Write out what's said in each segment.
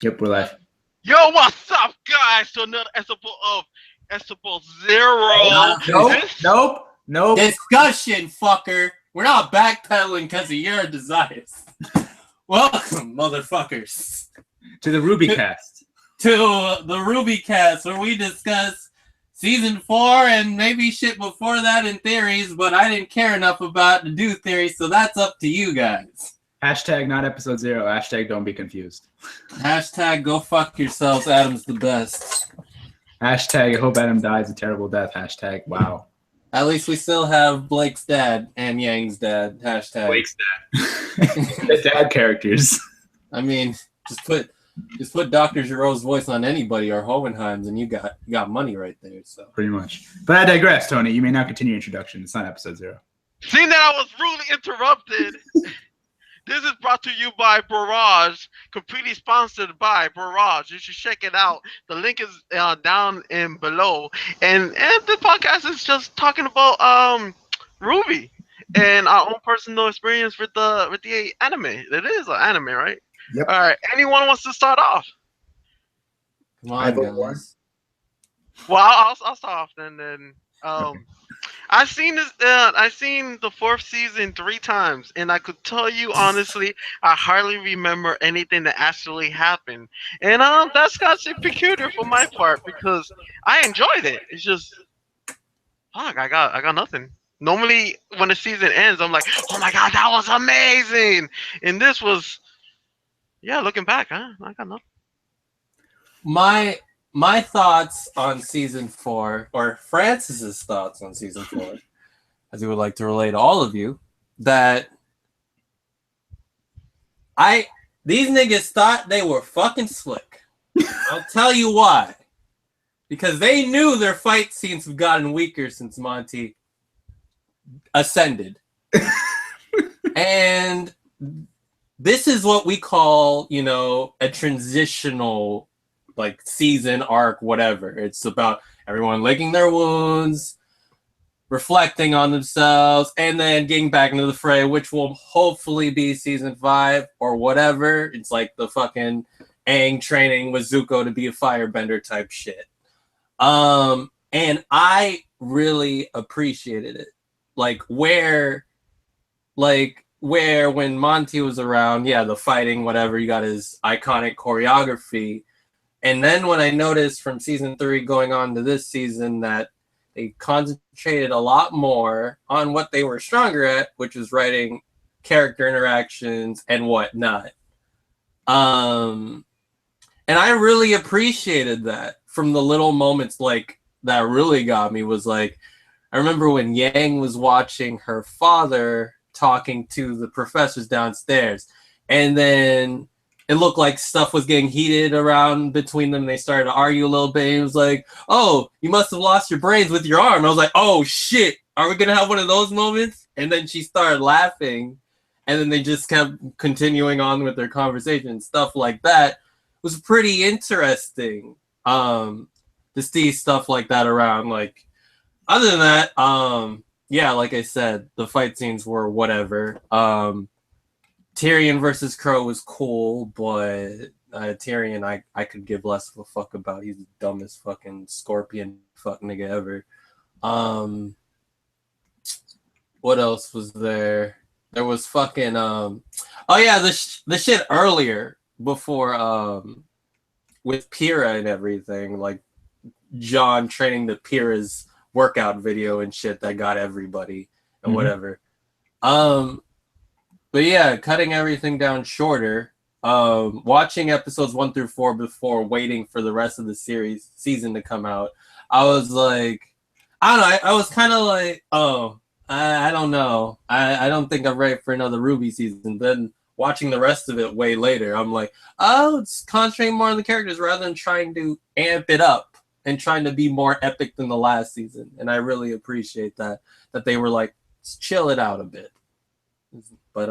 Yep, we're live. Yo, what's up, guys? To another episode Zero. Nope. Discussion, fucker. We're not backpedaling because of your desires. Welcome, motherfuckers, To the RWBYcast. to the RWBYcast, where we discuss season 4 and maybe shit before that in theories, but I didn't care enough about to do theories, so that's up to you guys. Hashtag not episode 0. Hashtag don't be confused. Hashtag go fuck yourselves. Adam's the best. Hashtag hope Adam dies a terrible death. Hashtag wow. At least we still have Blake's dad and Yang's dad. Hashtag Blake's dad. The dad characters. I mean, just put Dr. Giroux's voice on anybody or Hohenheim's and you got money right there. So Pretty much. But I digress, Tony. You may now continue your introduction. It's not episode 0. Seeing that I was rudely interrupted, this is brought to you by Barrage, completely sponsored by Barrage. You should check it out. The link is down and below. And the podcast is just talking about RWBY and our own personal experience with the anime. It is an anime, right? Yep. All right. Anyone wants to start off? come on, vote one. guys. Well, I'll start off then. Okay. I've seen this. I've seen the 4th season 3 times, and I could tell you honestly, I hardly remember anything that actually happened. And that's kind of peculiar for my part because I enjoyed it. It's just, fuck, I got nothing. Normally, when the season ends, I'm like, oh my god, that was amazing. And this was, yeah, looking back, I got nothing. My thoughts on season 4, or Francis's thoughts on season 4, as he would like to relay to all of you, that these niggas thought they were fucking slick. I'll tell you why. Because they knew their fight scenes have gotten weaker since Monty ascended. And this is what we call, a transitional like season arc, whatever. It's about everyone licking their wounds, reflecting on themselves, and then getting back into the fray, which will hopefully be season 5 or whatever. It's like the fucking Aang training with Zuko to be a firebender type shit. And I really appreciated it. Where when Monty was around, yeah, the fighting, whatever, you got his iconic choreography. And then when I noticed from season 3 going on to this season that they concentrated a lot more on what they were stronger at, which is writing character interactions and whatnot. And I really appreciated that. From the little moments that really got me was I remember when Yang was watching her father talking to the professors downstairs, and then it looked like stuff was getting heated around between them. They started to argue a little bit. It was like, oh, you must have lost your brains with your arm. I was like, oh, shit. Are we going to have one of those moments? And then she started laughing. And then they just kept continuing on with their conversation. Stuff like that was pretty interesting to see stuff like that around. Other than that, yeah, like I said, the fight scenes were whatever. Tyrion versus Crow was cool, but Tyrion I could give less of a fuck about. He's the dumbest fucking scorpion fuck nigga ever. What else was there? There was fucking oh yeah, the shit earlier before with Pyrrha and everything, like John training the Pyrrha's workout video and shit that got everybody and whatever. But yeah, cutting everything down shorter, watching episodes 1 through 4 before waiting for the rest of the season to come out, I was like, I don't know, I was kind of like, oh, I don't know. I don't think I'm ready for another RWBY season. Then watching the rest of it way later, I'm like, oh, it's concentrating more on the characters rather than trying to amp it up and trying to be more epic than the last season. And I really appreciate that they were like, chill it out a bit. But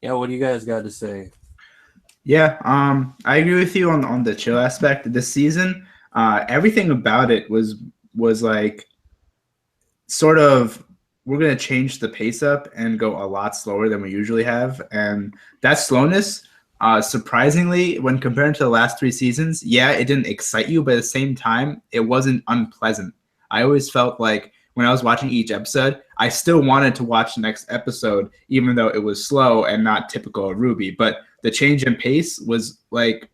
yeah, what do you guys got to say? Yeah, I agree with you on the chill aspect of this season. Everything about it was like sort of, we're going to change the pace up and go a lot slower than we usually have. And that slowness Surprisingly, when compared to the last 3 seasons, yeah, it didn't excite you, but at the same time, it wasn't unpleasant. I always felt like when I was watching each episode, I still wanted to watch the next episode, even though it was slow and not typical of RWBY. But the change in pace was like,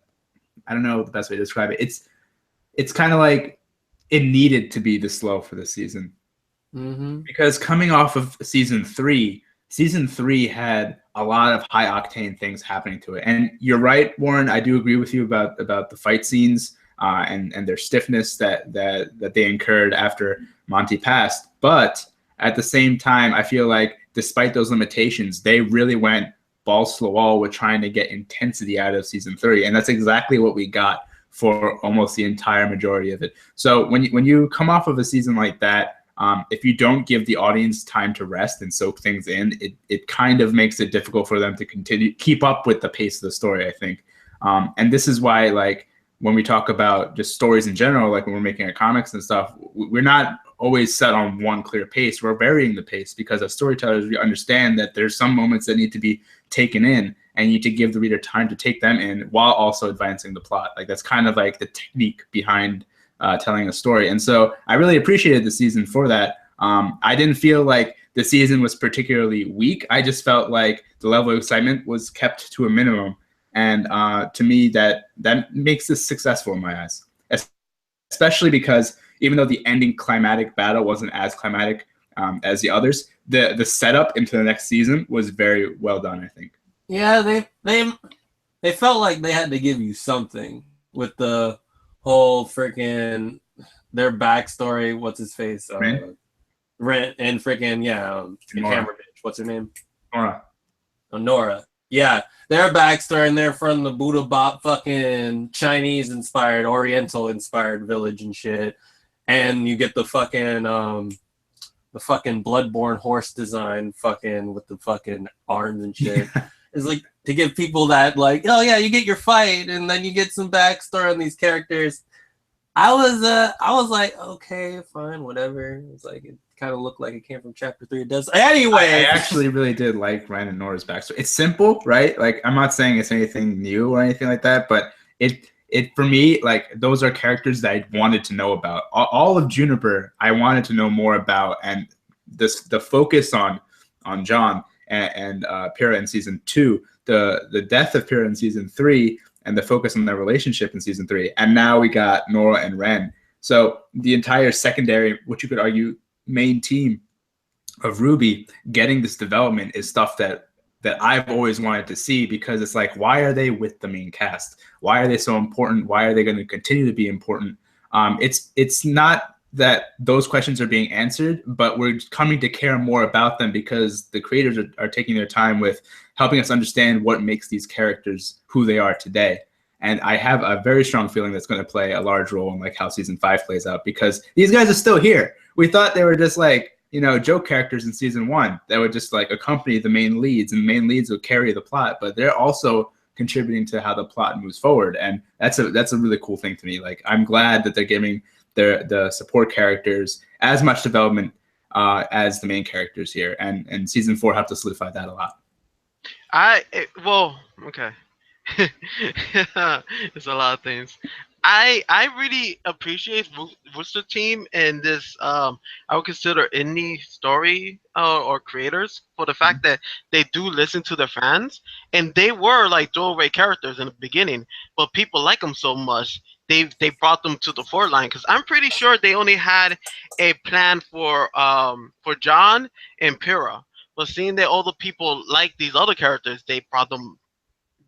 I don't know the best way to describe it. It's kind of like it needed to be this slow for the season. Because coming off of season three had a lot of high octane things happening to it. And you're right, Warren. I do agree with you about the fight scenes and their stiffness that they incurred after Monty passed. But at the same time, I feel like despite those limitations, they really went balls to the wall with trying to get intensity out of season 3, and that's exactly what we got for almost the entire majority of it. So when you come off of a season like that, if you don't give the audience time to rest and soak things in, it kind of makes it difficult for them to keep up with the pace of the story, I think. And this is why, like, when we talk about just stories in general, like when we're making comics and stuff, we're not always set on one clear pace. We're varying the pace because as storytellers, we understand that there's some moments that need to be taken in and you need to give the reader time to take them in while also advancing the plot. Like that's kind of like the technique behind telling a story. And so I really appreciated the season for that. I didn't feel like the season was particularly weak. I just felt like the level of excitement was kept to a minimum. And to me, that makes this successful in my eyes, especially because even though the ending climatic battle wasn't as climatic as the others, the setup into the next season was very well done, I think. Yeah, they felt like they had to give you something with the whole freaking their backstory. What's his face? Rent and freaking camera bitch. What's her name? Nora. Oh, Nora. Yeah, their backstory, and they're from the Buddha Bop fucking Chinese inspired, Oriental inspired village and shit. And you get the fucking Bloodborne horse design fucking with the fucking arms and shit. It's like to give people that, like, oh yeah, you get your fight and then you get some backstory on these characters. I was like, okay, fine, whatever. It's like it kind of looked like it came from chapter 3. It does anyway. I actually really did like Ryan and Nora's backstory. It's simple, right? Like I'm not saying it's anything new or anything like that, but it for me, like those are characters that I wanted to know about. All of Juniper, I wanted to know more about, and the focus on John and Pyrrha in season 2, the death of Pyrrha in season 3, and the focus on their relationship in season 3, and now we got Nora and Ren. So the entire secondary, what you could argue, main team of RWBY getting this development is stuff that I've always wanted to see, because it's like, why are they with the main cast? Why are they so important? Why are they going to continue to be important? It's not that those questions are being answered, but we're coming to care more about them because the creators are taking their time with helping us understand what makes these characters who they are today. And I have a very strong feeling that's going to play a large role in like how season 5 plays out, because these guys are still here. We thought they were just like, joke characters in season 1 that would just like accompany the main leads, and the main leads would carry the plot, but they're also contributing to how the plot moves forward. And that's a really cool thing to me. Like, I'm glad that they're giving the support characters as much development as the main characters here. And season 4 helped to solidify that a lot. Okay. It's a lot of things. I really appreciate Rooster Team and this I would consider indie story or creators for the fact that they do listen to their fans, and they were like throwaway characters in the beginning, but people like them so much they brought them to the forefront, because I'm pretty sure they only had a plan for John and Pyrrha, but seeing that all the people like these other characters, they brought them.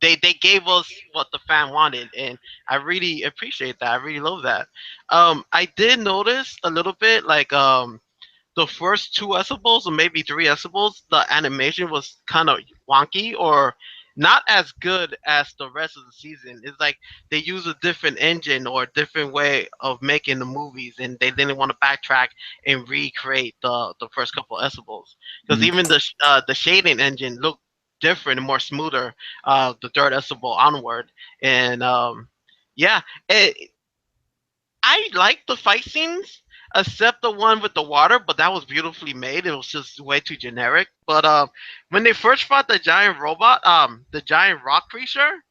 They gave us what the fan wanted, and I really appreciate that. I really love that. I did notice a little bit, like the first 2 episodes or maybe 3 episodes, the animation was kind of wonky or not as good as the rest of the season. It's like they use a different engine or a different way of making the movies, and they didn't want to backtrack and recreate the first couple episodes, because even the shading engine looked different and more smoother the third episode onward. And I like the fight scenes except the one with the water, but that was beautifully made. It was just way too generic. But when they first fought the giant robot, the giant rock creature,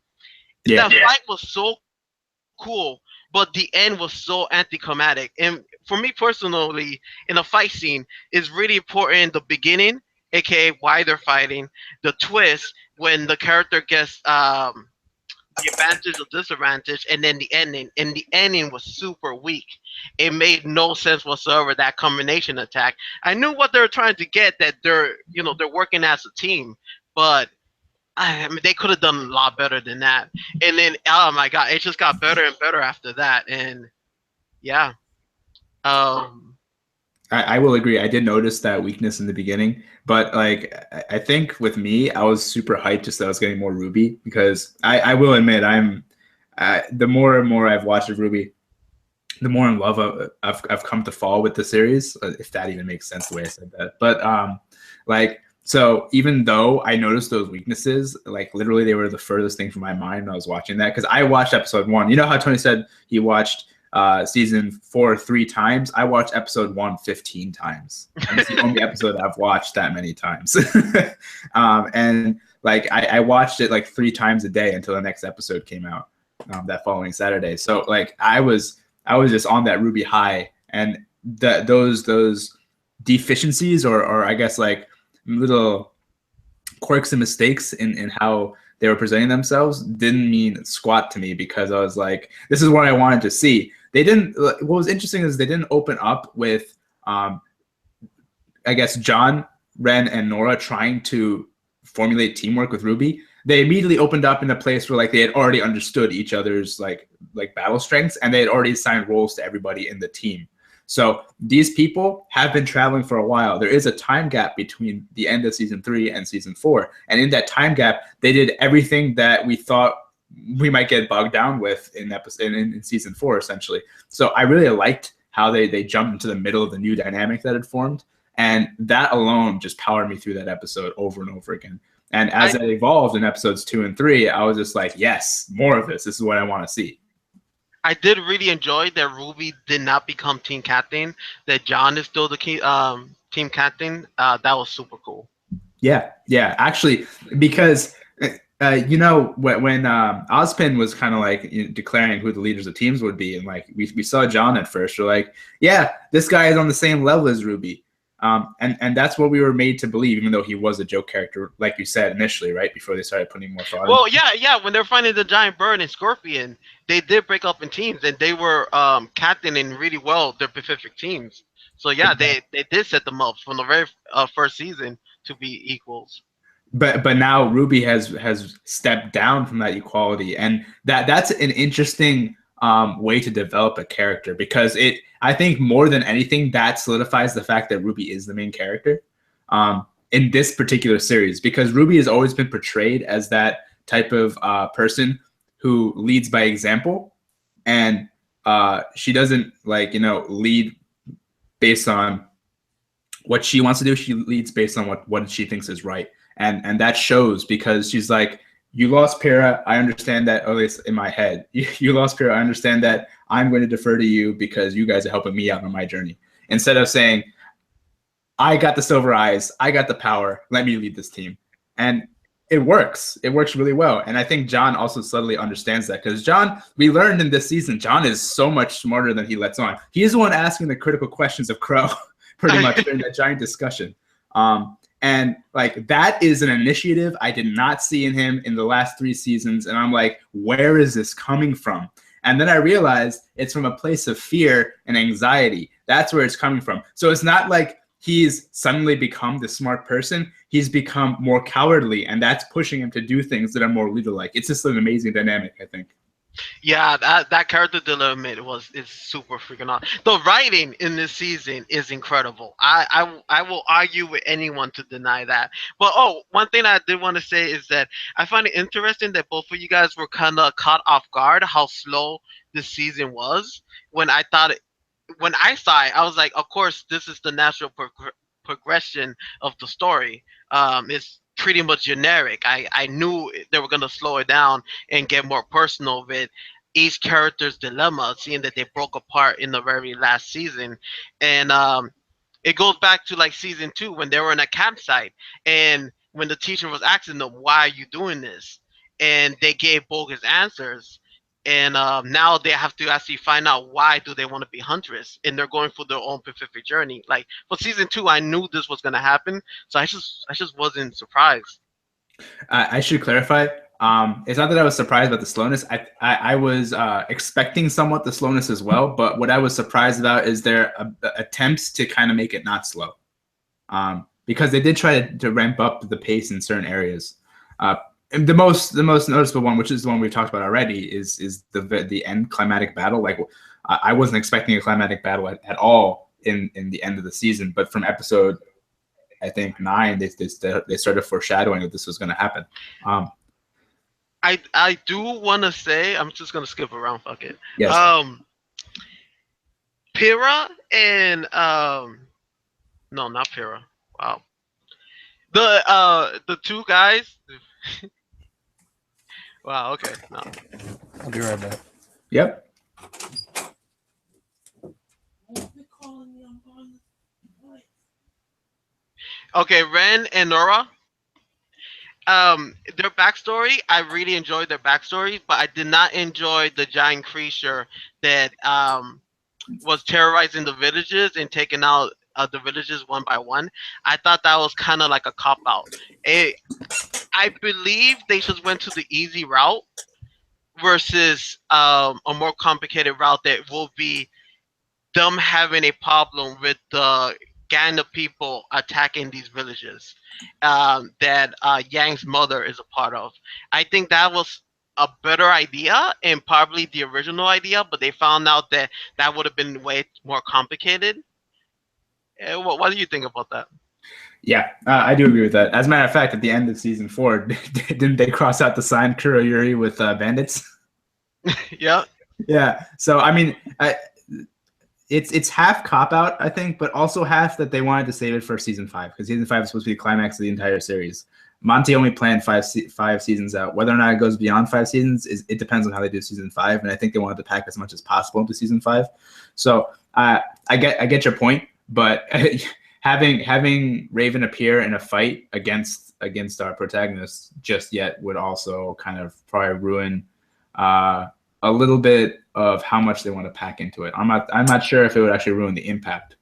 Yeah. that fight was so cool, but the end was so anticlimactic. And for me personally, in a fight scene, it's really important the beginning, aka why they're fighting, the twist when the character gets the advantage or disadvantage, and then the ending. And the ending was super weak. It made no sense whatsoever. That combination attack. I knew what they were trying to get. That they're working as a team, but I mean, they could have done a lot better than that. And then, oh my god, it just got better and better after that. And yeah, um, I will agree. I did notice that weakness in the beginning, but like I think with me, I was super hyped just that I was getting more Ruby because I will admit the more and more I've watched of Ruby, the more in love I've come to fall with the series, if that even makes sense the way I said that. But like so even though I noticed those weaknesses, like literally they were the furthest thing from my mind when I was watching that because I watched episode 1. You know how Tony said he watched season 4 3 times? I watched episode 1 15 times. And it's the only episode I've watched that many times. And like I watched it like 3 times a day until the next episode came out that following Saturday. So like I was just on that Ruby high, and those deficiencies or I guess like little quirks and mistakes in how they were presenting themselves didn't mean squat to me because I was like, this is what I wanted to see. They didn't. What was interesting is they didn't open up with, I guess, John, Ren, and Nora trying to formulate teamwork with Ruby. They immediately opened up in a place where like they had already understood each other's like battle strengths, and they had already assigned roles to everybody in the team. So these people have been traveling for a while. There is a time gap between the end of season 3 and season 4. And in that time gap, they did everything that we thought we might get bogged down with in season 4, essentially. So I really liked how they jumped into the middle of the new dynamic that had formed. And that alone just powered me through that episode over and over again. And as it evolved in episodes 2 and 3, I was just like, yes, more of this. This is what I want to see. I did really enjoy that Ruby did not become team captain. That John is still the team captain. That was super cool. Yeah, actually, because when Ozpin was kind of like declaring who the leaders of teams would be, and like we saw John at first, we're like, yeah, this guy is on the same level as Ruby, and that's what we were made to believe, even though he was a joke character, like you said initially, right before they started putting more thought. Well, yeah, when they're finding the giant bird and Scorpion, they did break up in teams, and they were captaining really well their specific teams. So yeah, they did set them up from the very first season to be equals. But now Ruby has stepped down from that equality, and that's an interesting way to develop a character because I think more than anything that solidifies the fact that Ruby is the main character in this particular series, because Ruby has always been portrayed as that type of person who leads by example, and she doesn't lead based on what she wants to do. She leads based on what she thinks is right. And that shows because she's like, you lost Pyrrha. I understand that, at least in my head. You lost Pyrrha. I understand that. I'm going to defer to you because you guys are helping me out on my journey. Instead of saying, I got the silver eyes. I got the power. Let me lead this team. And it works. It works really well. And I think John also subtly understands that because John, we learned in this season, John is so much smarter than he lets on. He's the one asking the critical questions of Crow pretty much during that giant discussion. And like that is an initiative I did not see in him in the last 3 seasons. And I'm like, where is this coming from? And then I realized it's from a place of fear and anxiety. That's where it's coming from. So it's not like he's suddenly become the smart person. He's become more cowardly, and that's pushing him to do things that are more leader-like. It's just an amazing dynamic, I think. Yeah, that character development is super freaking awesome. The writing in this season is incredible. I will argue with anyone to deny that. But one thing I did want to say is that I find it interesting that both of you guys were kind of caught off guard how slow this season was. When I saw it, I was like, of course, this is the natural progression of the story. It's pretty much generic. I knew they were gonna slow it down and get more personal with each character's dilemma, seeing that they broke apart in the very last season, and it goes back to like season 2 when they were in a campsite, and when the teacher was asking them, "Why are you doing this?" and they gave bogus answers. And now they have to actually find out why do they want to be huntress, and they're going for their own specific journey. Like for season 2, I knew this was gonna happen, so I just wasn't surprised. I should clarify. It's not that I was surprised about the slowness. I was expecting somewhat the slowness as well. But what I was surprised about is their attempts to kind of make it not slow. Because they did try to ramp up the pace in certain areas. And the most noticeable one, which is the one we've talked about already, is the end climatic battle. Like I wasn't expecting a climatic battle at all in the end of the season, but from episode, I think 9, they started foreshadowing that this was going to happen. I do want to say, I'm just gonna skip around. Fuck it. Yes. Pyrrha and no, not Pyrrha. Wow. The two guys. Wow. Okay. No. I'll be right back. Yep. Okay, Ren and Nora. Their backstory, I really enjoyed their backstory, but I did not enjoy the giant creature that was terrorizing the villages and taking out the villages one by one. I thought that was kind of like a cop out. I believe they just went to the easy route versus a more complicated route that will be them having a problem with the gang of people attacking these villages that Yang's mother is a part of. I think that was a better idea and probably the original idea, but they found out that that would have been way more complicated. What do you think about that? Yeah, I do agree with that. As a matter of fact, at the end of season 4, didn't they cross out the sign Kuroyuri with bandits? Yeah. Yeah. So I mean, it's half cop out, I think, but also half that they wanted to save it for season 5 because season 5 is supposed to be the climax of the entire series. Monty only planned five seasons out. Whether or not it goes beyond 5 seasons it depends on how they do season 5, and I think they wanted to pack as much as possible into season 5. So I get your point, but having Raven appear in a fight against our protagonist just yet would also kind of probably ruin a little bit of how much they want to pack into it. I'm not sure if it would actually ruin the impact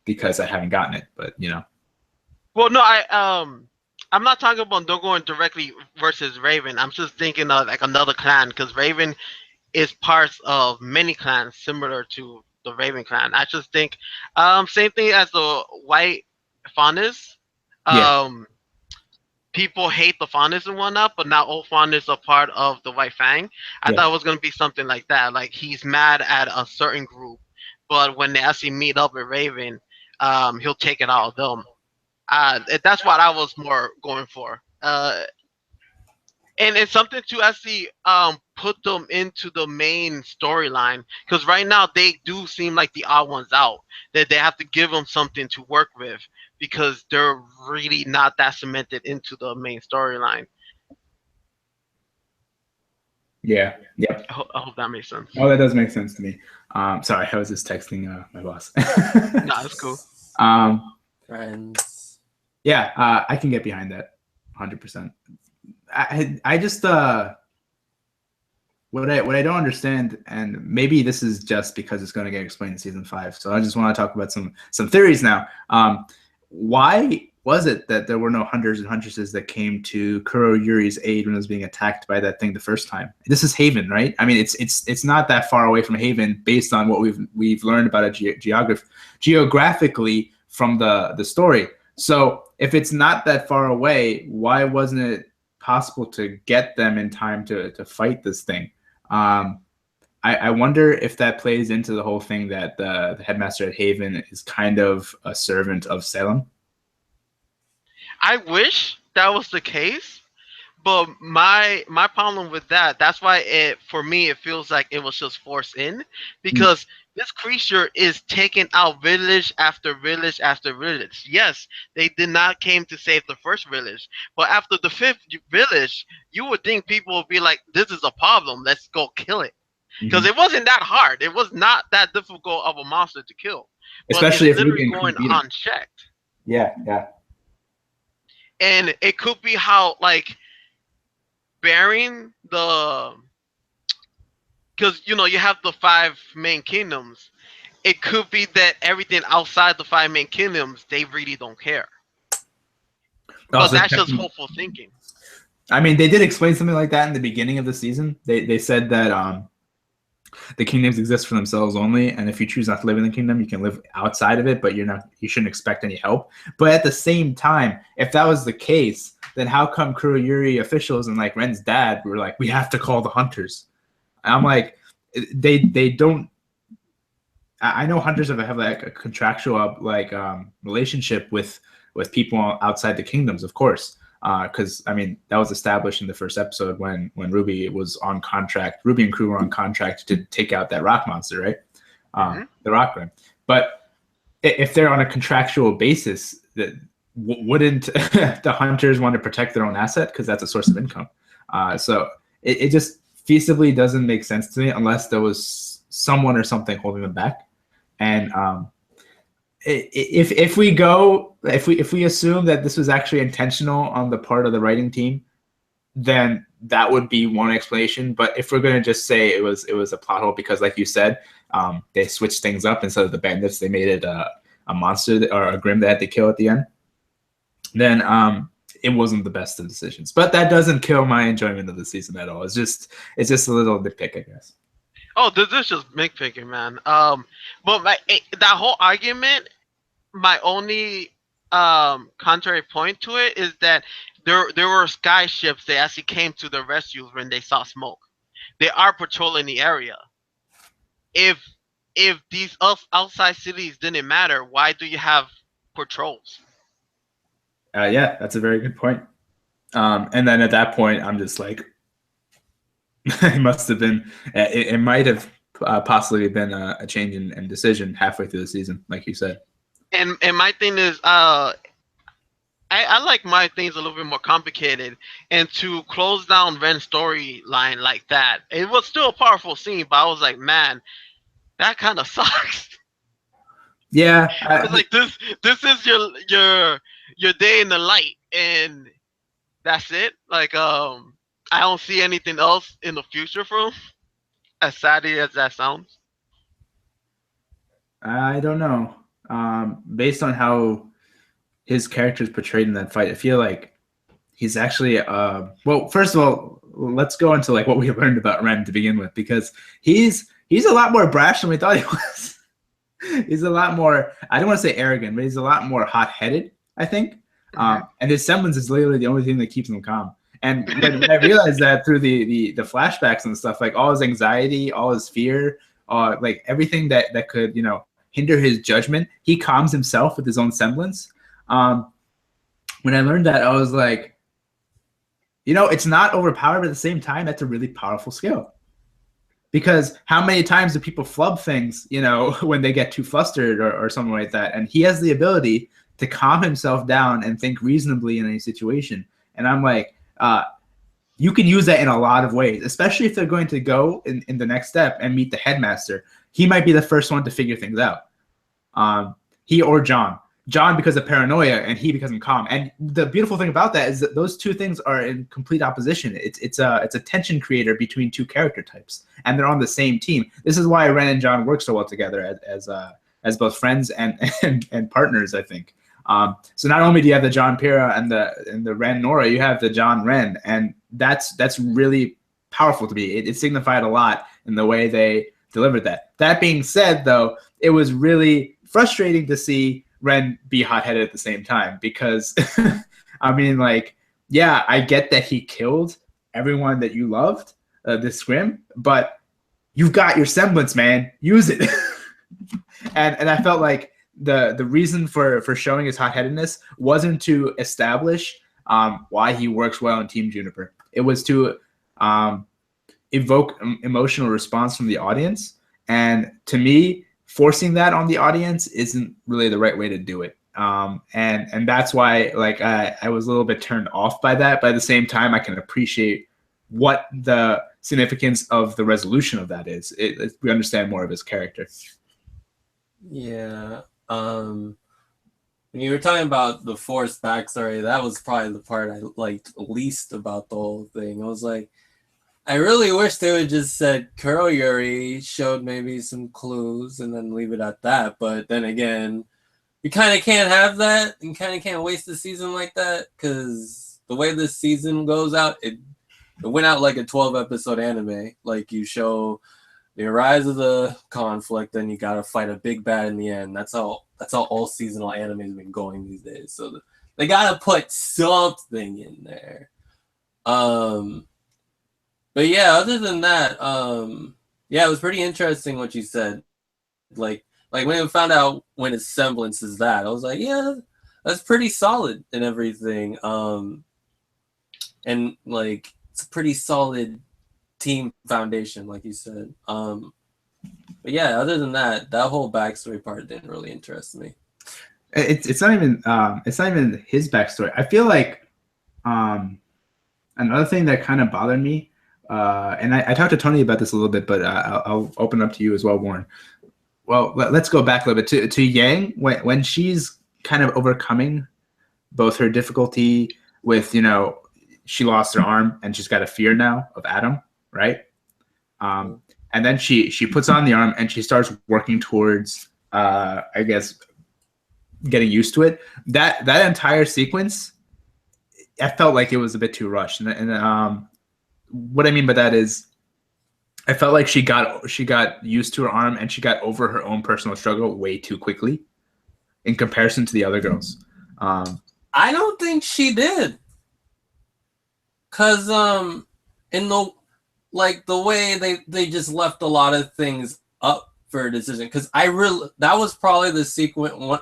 because I haven't gotten it, but you know. Well, no, I'm not talking about them going directly versus Raven. I'm just thinking of like another clan because Raven is parts of many clans similar to the Raven clan. I just think same thing as the White Faunus. Yeah. People hate the Faunus and whatnot, but now all Faunus are part of the White Fang. I thought it was gonna be something like that. Like he's mad at a certain group, but when they actually meet up with Raven, he'll take it out of them. That's what I was more going for. And it's something to actually put them into the main storyline because right now they do seem like the odd ones out. That they have to give them something to work with because they're really not that cemented into the main storyline. Yeah. Yep. I hope that makes sense. Oh, that does make sense to me. Sorry, I was just texting my boss. Nah, that's cool. Friends. Yeah, I can get behind that 100%. I just what I don't understand, and maybe this is just because it's going to get explained in season 5. So I just want to talk about some theories now. Why was it that there were no hunters and huntresses that came to Kuroyuri's aid when it was being attacked by that thing the first time? This is Haven, right? I mean, it's not that far away from Haven based on what we've learned about it geographically from the story. So if it's not that far away, why wasn't it possible to get them in time to fight this thing? I wonder if that plays into the whole thing that the headmaster at Haven is kind of a servant of Salem. I wish that was the case, but my problem with that's why for me it feels like it was just forced in because this creature is taking out village after village after village. Yes, they did not came to save the first village, but after the 5th village, you would think people would be like, "This is a problem. Let's go kill it." Because it wasn't that hard. It was not that difficult of a monster to kill. Especially if literally we going unchecked. Yeah. And it could be how like bearing the, because you have the 5 main kingdoms. It could be that everything outside the 5 main kingdoms, they really don't care. But Also, that's just hopeful thinking. I mean, they did explain something like that in the beginning of the season. They said that the kingdoms exist for themselves only, and if you choose not to live in the kingdom, you can live outside of it, but you shouldn't expect any help. But at the same time, if that was the case, then how come Kuroyuri officials and like Ren's dad were like, we have to call the hunters? And I'm like, they don't. I know hunters have like a contractual relationship with people outside the kingdoms, of course, because I mean that was established in the first episode when RWBY was on contract. RWBY and crew were on contract to take out that rock monster, right? The rock rim. But if they're on a contractual basis, wouldn't the hunters want to protect their own asset because that's a source of income? So it just feasibly doesn't make sense to me unless there was someone or something holding them back. And if we assume that this was actually intentional on the part of the writing team, then that would be one explanation. But if we're going to just say it was a plot hole because, like you said, they switched things up, instead of the bandits, they made it a monster or a grim they had to kill at the end, then it wasn't the best of decisions. But that doesn't kill my enjoyment of the season at all. It's just a little nitpick, I guess. Oh, this is just nitpicking, man. But that whole argument, my only contrary point to it is that there were sky ships that actually came to the rescue when they saw smoke. They are patrolling the area. If these outside cities didn't matter, why do you have patrols? Yeah, that's a very good point. And then at that point, I'm just like, it must have been. It might have possibly been a change in decision halfway through the season, like you said. And my thing is, I like my things a little bit more complicated. And to close down Ren's storyline like that, it was still a powerful scene, but I was like, man, that kind of sucks. Yeah, I was like, this is your day in the light, and that's it. Like, I don't see anything else in the future for him. As sad as that sounds. I don't know. Based on how his character is portrayed in that fight, I feel like he's actually well, first of all, let's go into like what we learned about Ren to begin with, because he's a lot more brash than we thought he was. He's a lot more, I don't want to say arrogant, but he's a lot more hot-headed, I think. And his semblance is literally the only thing that keeps him calm. And when I realized that through the flashbacks and stuff, like all his anxiety, all his fear, like everything that could, hinder his judgment, he calms himself with his own semblance. When I learned that, I was like, it's not overpowered, but at the same time, that's a really powerful skill. Because how many times do people flub things, when they get too flustered or something like that? And he has the ability to calm himself down and think reasonably in any situation. And I'm like, you can use that in a lot of ways, especially if they're going to go in the next step and meet the headmaster. He might be the first one to figure things out. He or John. John because of paranoia, and he because I'm calm. And the beautiful thing about that is that those two things are in complete opposition. It's a tension creator between two character types, and they're on the same team. This is why Ren and John work so well together as both friends and partners, I think. So not only do you have the John Pira and the Ren Nora, you have the John Ren, and that's really powerful to me. It signified a lot in the way they delivered that. That being said, though, it was really frustrating to see Ren be hot-headed at the same time, because I mean, like, yeah, I get that he killed everyone that you loved, this Scrim, but you've got your semblance, man. Use it. and I felt like the reason for showing his hot-headedness wasn't to establish why he works well in Team Juniper. It was to evoke emotional response from the audience, and to me, forcing that on the audience isn't really the right way to do it. And that's why, like, I was a little bit turned off by that. But at the same time, I can appreciate what the significance of the resolution of that is. We understand more of his character. Yeah. When you were talking about the Force backstory, that was probably the part I liked least about the whole thing. I was like, I really wish they would just said Kuroyuri showed maybe some clues and then leave it at that. But then again, you kind of can't have that. You kind of can't waste a season like that because the way this season goes out, it went out like a 12-episode anime. Like you show the rise of the conflict, then you gotta fight a big bad in the end. That's how all seasonal anime has been going these days. So they gotta put something in there. But yeah, other than that, yeah, it was pretty interesting what you said. Like when we found out when his semblance is that, I was like, yeah, that's pretty solid and everything. And like it's a pretty solid team foundation, like you said. But yeah, other than that, that whole backstory part didn't really interest me. It's not even his backstory. I feel like another thing that kind of bothered me, and I talked to Tony about this a little bit, but I'll open up to you as well, Warren. Well, let's go back a little bit to Yang when she's kind of overcoming both her difficulty with, she lost her arm and she's got a fear now of Adam, right? And then she puts on the arm and she starts working towards, I guess, getting used to it. That entire sequence, I felt like it was a bit too rushed. And what I mean by that is, I felt like she got used to her arm and she got over her own personal struggle way too quickly in comparison to the other girls. I don't think she did. Cause in the way they just left a lot of things up for a decision. Cause that was probably the sequence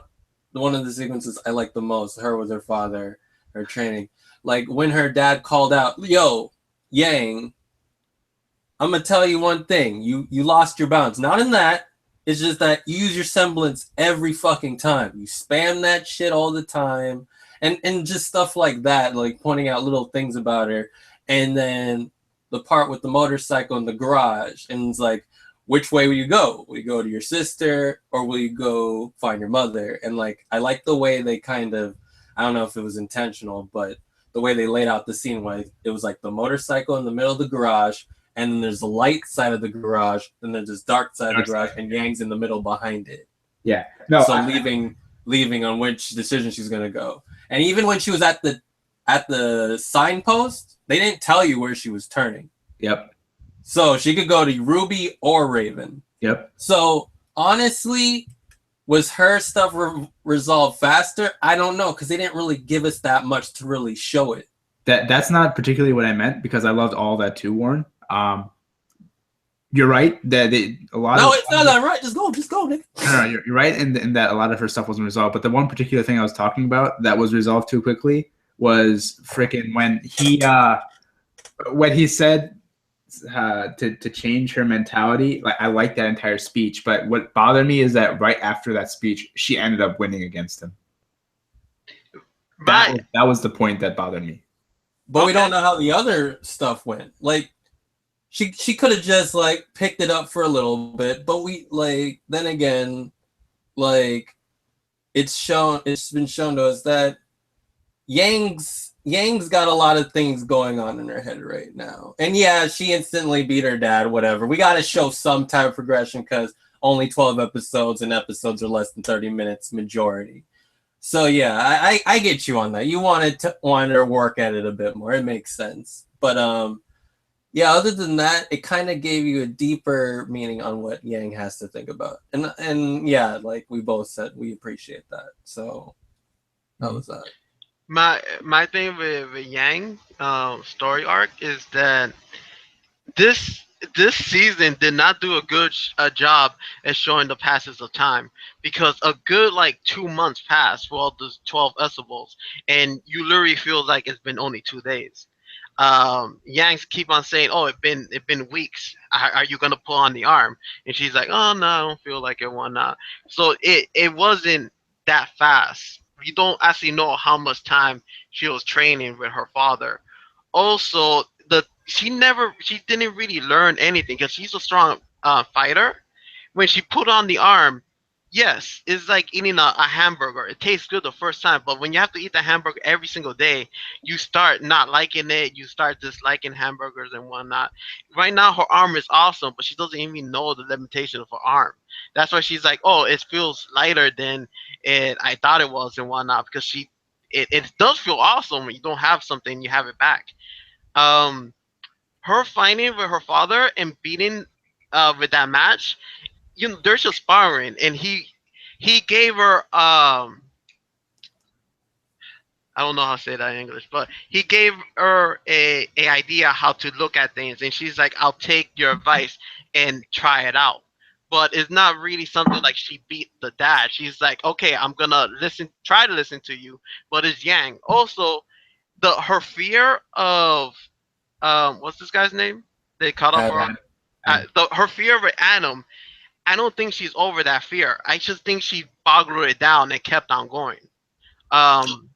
one of the sequences I liked the most. Her with her father, her training. Like when her dad called out, "Yo, Yang, I'm gonna tell you one thing. You lost your balance. Not in that. It's just that you use your semblance every fucking time. You spam that shit all the time." And just stuff like that, like pointing out little things about her. And then the part with the motorcycle in the garage. And it's like, which way will you go? Will you go to your sister or will you go find your mother? And like, I like the way they kind of, I don't know if it was intentional, but the way they laid out the scene where it was like the motorcycle in the middle of the garage. And then there's the light side of the garage. And then there's dark side of the garage. And Yang's in the middle behind it. Yeah. No. So leaving on which decision she's going to go. And even when she was at the signpost, they didn't tell you where she was turning. Yep. So she could go to Ruby or Raven. Yep. So honestly, was her stuff resolved faster? I don't know, because they didn't really give us that much to really show it. That's not particularly what I meant, because I loved all that too, Warren. You're right that it's not that right. Just go, nigga. No, you're right in that a lot of her stuff wasn't resolved. But the one particular thing I was talking about that was resolved too quickly was freaking when he said to change her mentality. Like, I like that entire speech, but what bothered me is that right after that speech, she ended up winning against him. That was the point that bothered me. But we don't know how the other stuff went. Like, she could have just like picked it up for a little bit, but then again, like it's been shown to us that Yang's got a lot of things going on in her head right now. And yeah, she instantly beat her dad, whatever. We got to show some type of progression because only 12 episodes and episodes are less than 30 minutes majority. So yeah, I get you on that. You wanted her to work at it a bit more. It makes sense. But yeah, other than that, it kind of gave you a deeper meaning on what Yang has to think about. And yeah, like we both said, we appreciate that. So that was that. My thing with Yang story arc is that this season did not do a good job at showing the passes of time, because a good 2 months passed for all those 12 decibels, and you literally feel like it's been only 2 days. Yanks keep on saying, "Oh, it been weeks. Are you gonna pull on the arm?" And she's like, "Oh no, I don't feel like it. Why not?" So it wasn't that fast. We don't actually know how much time she was training with her father. Also, she didn't really learn anything because she's a strong fighter. When she put on the arm, Yes, it's like eating a hamburger. It tastes good the first time, but when you have to eat the hamburger every single day, you start not liking it. You start disliking hamburgers and whatnot. Right now, her arm is awesome, but she doesn't even know the limitation of her arm. That's why she's like, "Oh, it feels lighter than I thought it was and whatnot." Because it does feel awesome when you don't have something, you have it back. Um, her fighting with her father and beating with that match, they're just sparring, and he gave her I don't know how to say that in English, but he gave her a idea how to look at things, and she's like, "I'll take your advice and try it out." But it's not really something like she beat the dad. She's like, "Okay, I'm gonna try to listen to you." But it's Yang. Also, her fear of what's this guy's name? They cut off her. Adam. Her fear of Adam. I don't think she's over that fear. I just think she boggled it down and kept on going. Um,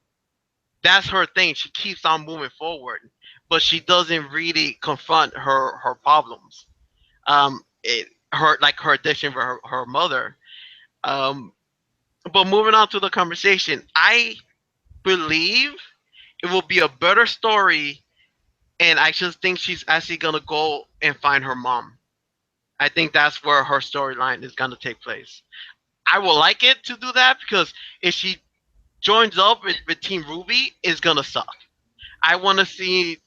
that's her thing. She keeps on moving forward, but she doesn't really confront her problems. Her like her addiction with her mother. Um, but moving on to the conversation, I believe it will be a better story, and I just think she's actually gonna go and find her mom. I think that's where her storyline is gonna take place. I would like it to do that because if she joins up with Team Ruby, it's gonna suck. I want to see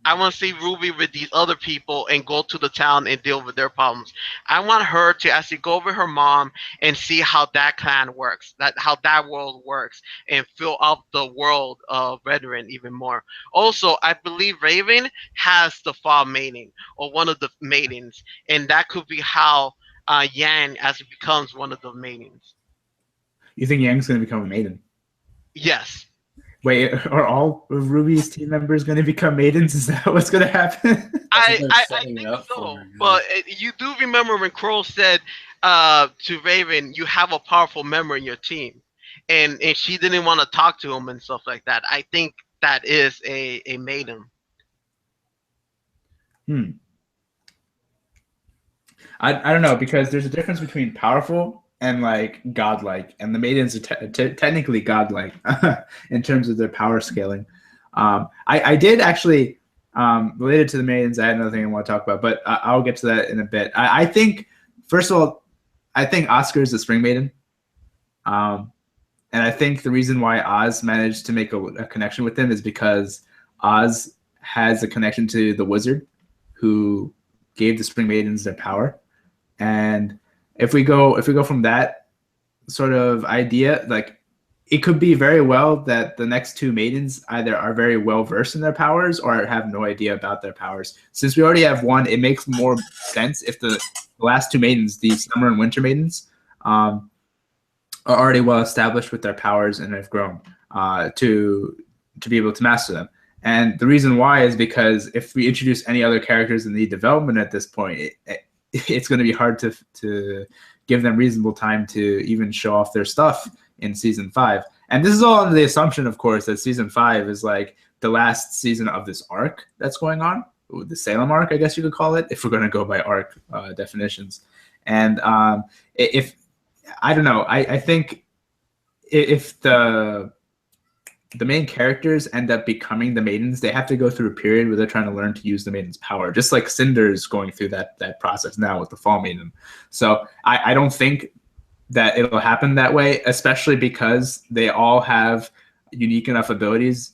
I want to see Ruby with these other people and go to the town and deal with their problems. I want her to actually go with her mom and see how that clan works, that how that world works, and fill up the world of Veteran even more. Also, I believe Raven has the fall mating or one of the matings, and that could be how Yan as it becomes one of the matings. You think Yang's going to become a maiden? Yes. Wait, are all of Ruby's team members going to become maidens? Is that what's going to happen? I think so. But you do remember when Crow said to Raven, "You have a powerful member in your team," and she didn't want to talk to him and stuff like that. I think that is a maiden. I don't know, because there's a difference between powerful and like godlike, and the maidens are technically godlike in terms of their power scaling. I did actually, related to the maidens, I had another thing I want to talk about, but I'll get to that in a bit. I think, first of all, I think Oscar is a spring maiden. And I think the reason why Oz managed to make a connection with him is because Oz has a connection to the wizard who gave the spring maidens their power. And if we go from that sort of idea, like, it could be very well that the next two maidens either are very well versed in their powers or have no idea about their powers. Since we already have one, it makes more sense if the last two maidens, the summer and winter maidens, are already well established with their powers and have grown to be able to master them. And the reason why is because if we introduce any other characters in the development at this point, it's going to be hard to give them reasonable time to even show off their stuff in season 5. And this is all under the assumption, of course, that season 5 is like the last season of this arc that's going on, the Salem arc, I guess you could call it, if we're going to go by arc definitions. And if I don't know, I think if the main characters end up becoming the maidens, they have to go through a period where they're trying to learn to use the maiden's power, just like Cinder's going through that process now with the fall maiden. So I don't think that it'll happen that way, especially because they all have unique enough abilities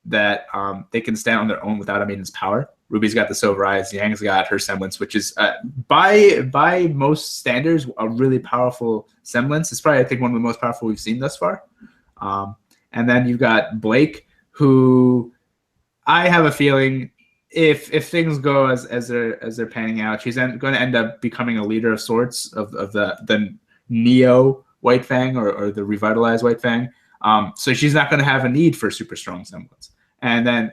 that they can stand on their own without a maiden's power. Ruby's got the silver eyes, Yang's got her semblance, which is by most standards a really powerful semblance. It's probably, I think, one of the most powerful we've seen thus far. And then you've got Blake, who I have a feeling if things go as they're panning out, she's going to end up becoming a leader of sorts of the Neo White Fang or the revitalized White Fang. So she's not going to have a need for super strong semblance. And then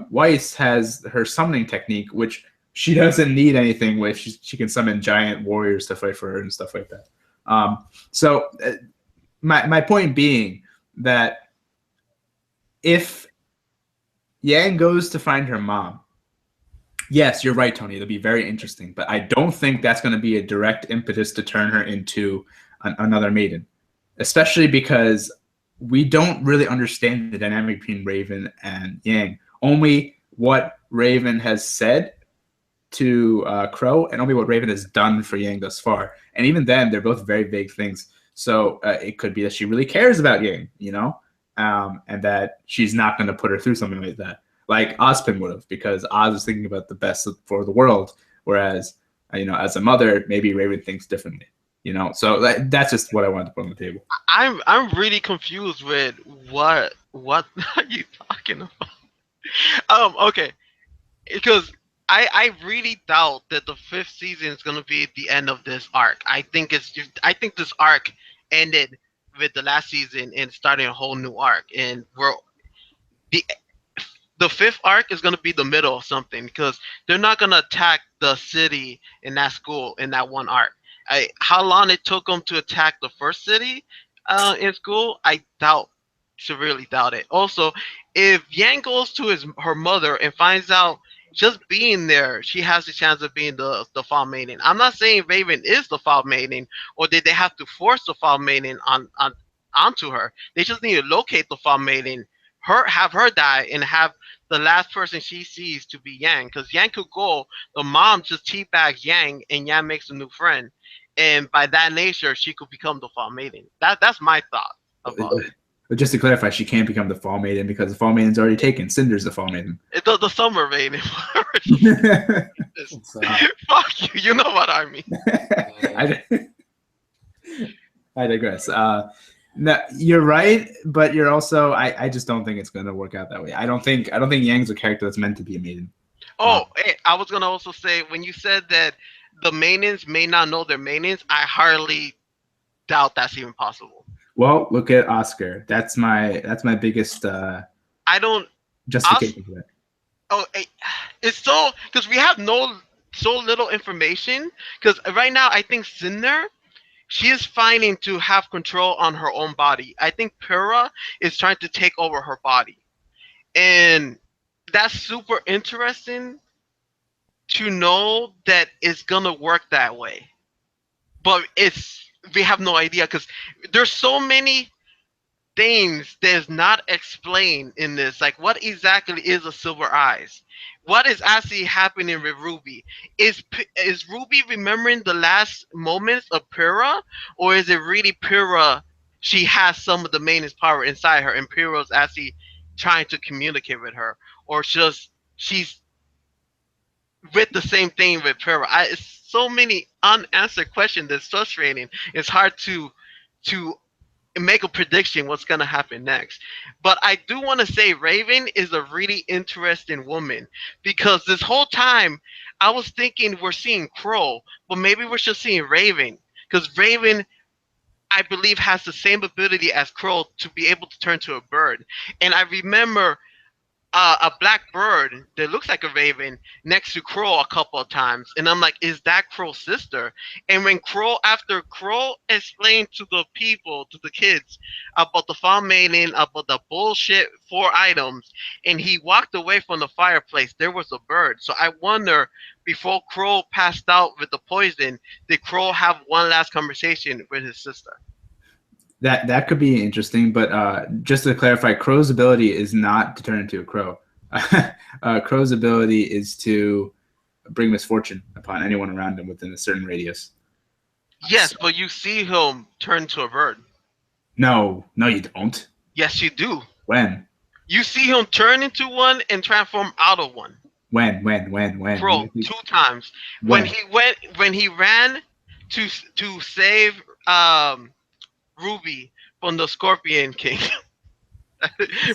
Weiss has her summoning technique, which she doesn't need anything with. She can summon giant warriors to fight for her and stuff like that. So my point being that if Yang goes to find her mom, Yes, you're right, Tony. It'll be very interesting, but I don't think that's going to be a direct impetus to turn her into another maiden, especially because we don't really understand the dynamic between Raven and Yang. Only what Raven has said to Crow, and only what Raven has done for Yang thus far. And even then, they're both very vague things. So it could be that she really cares about Yang, and that she's not going to put her through something like that, like Ozpin would have, because Oz is thinking about the best for the world, whereas as a mother, maybe Raven thinks differently. So that's just what I wanted to put on the table. I'm really confused with what are you talking about? Okay, because I really doubt that the 5th season is gonna be the end of this arc. I think this arc ended with the last season and starting a whole new arc, and the the 5th arc is gonna be the middle of something because they're not gonna attack the city in that school in that one arc. How long it took them to attack the first city in school, I severely doubt it. Also, if Yang goes to her mother and finds out just being there, she has a chance of being the fall maiden. I'm not saying Raven is the fall maiden, or did they have to force the fall maiden onto her. They just need to locate the fall maiden, have her die, and have the last person she sees to be Yang. Because Yang could go, the mom just teabags Yang, and Yang makes a new friend. And by that nature, she could become the fall maiden. That's my thought about it. But just to clarify, she can't become the fall maiden because the fall maiden's already taken. Cinder's the fall maiden. The summer maiden. Fuck you. You know what I mean. I digress. No, you're right, but you're also. I just don't think it's going to work out that way. I don't think Yang's a character that's meant to be a maiden. I was gonna also say, when you said that the maidens may not know they're maidens, I hardly doubt that's even possible. Well, look at Oscar. That's my biggest. I don't justification for that. It's so because we have so little information. Because right now, I think Cinder, she is fighting to have control on her own body. I think Pyrrha is trying to take over her body, and that's super interesting to know that it's gonna work that way. But we have no idea because there's so many things that's not explained in this. Like, what exactly is a silver eyes? What is actually happening with Ruby? Is Ruby remembering the last moments of Pyrrha, or is it really Pyrrha? She has some of the maintenance power inside her, and Pyrrha's actually trying to communicate with her, or just she's with the same thing with Pyrrha. It's so many unanswered questions that's frustrating. It's hard to make a prediction what's going to happen next. But I do want to say Raven is a really interesting woman, because this whole time I was thinking we're seeing Crow, but maybe we're just seeing Raven, because Raven, I believe, has the same ability as Crow to be able to turn to a bird. And I remember a black bird that looks like a raven next to Crow a couple of times, and I'm like, is that Crow's sister? And when after Crow explained to the people, to the kids, about the fall maiden, about the bullshit 4 items, and he walked away from the fireplace, there was a bird. So I wonder, before Crow passed out with the poison, did Crow have one last conversation with his sister? That could be interesting, but just to clarify, Crow's ability is not to turn into a crow. Crow's ability is to bring misfortune upon anyone around him within a certain radius. Yes, but you see him turn to a bird. No, you don't. Yes, you do. When? You see him turn into one and transform out of one. When? Crow, 2 times. When he ran to save Ruby from the Scorpion King,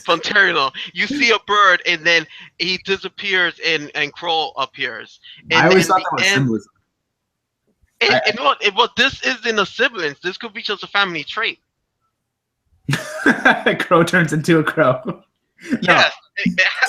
from Terranol. You see a bird, and then he disappears, and Crow appears. And I always thought that was symbolism. But this isn't a siblings. This could be just a family trait. Crow turns into a crow. No. Yes,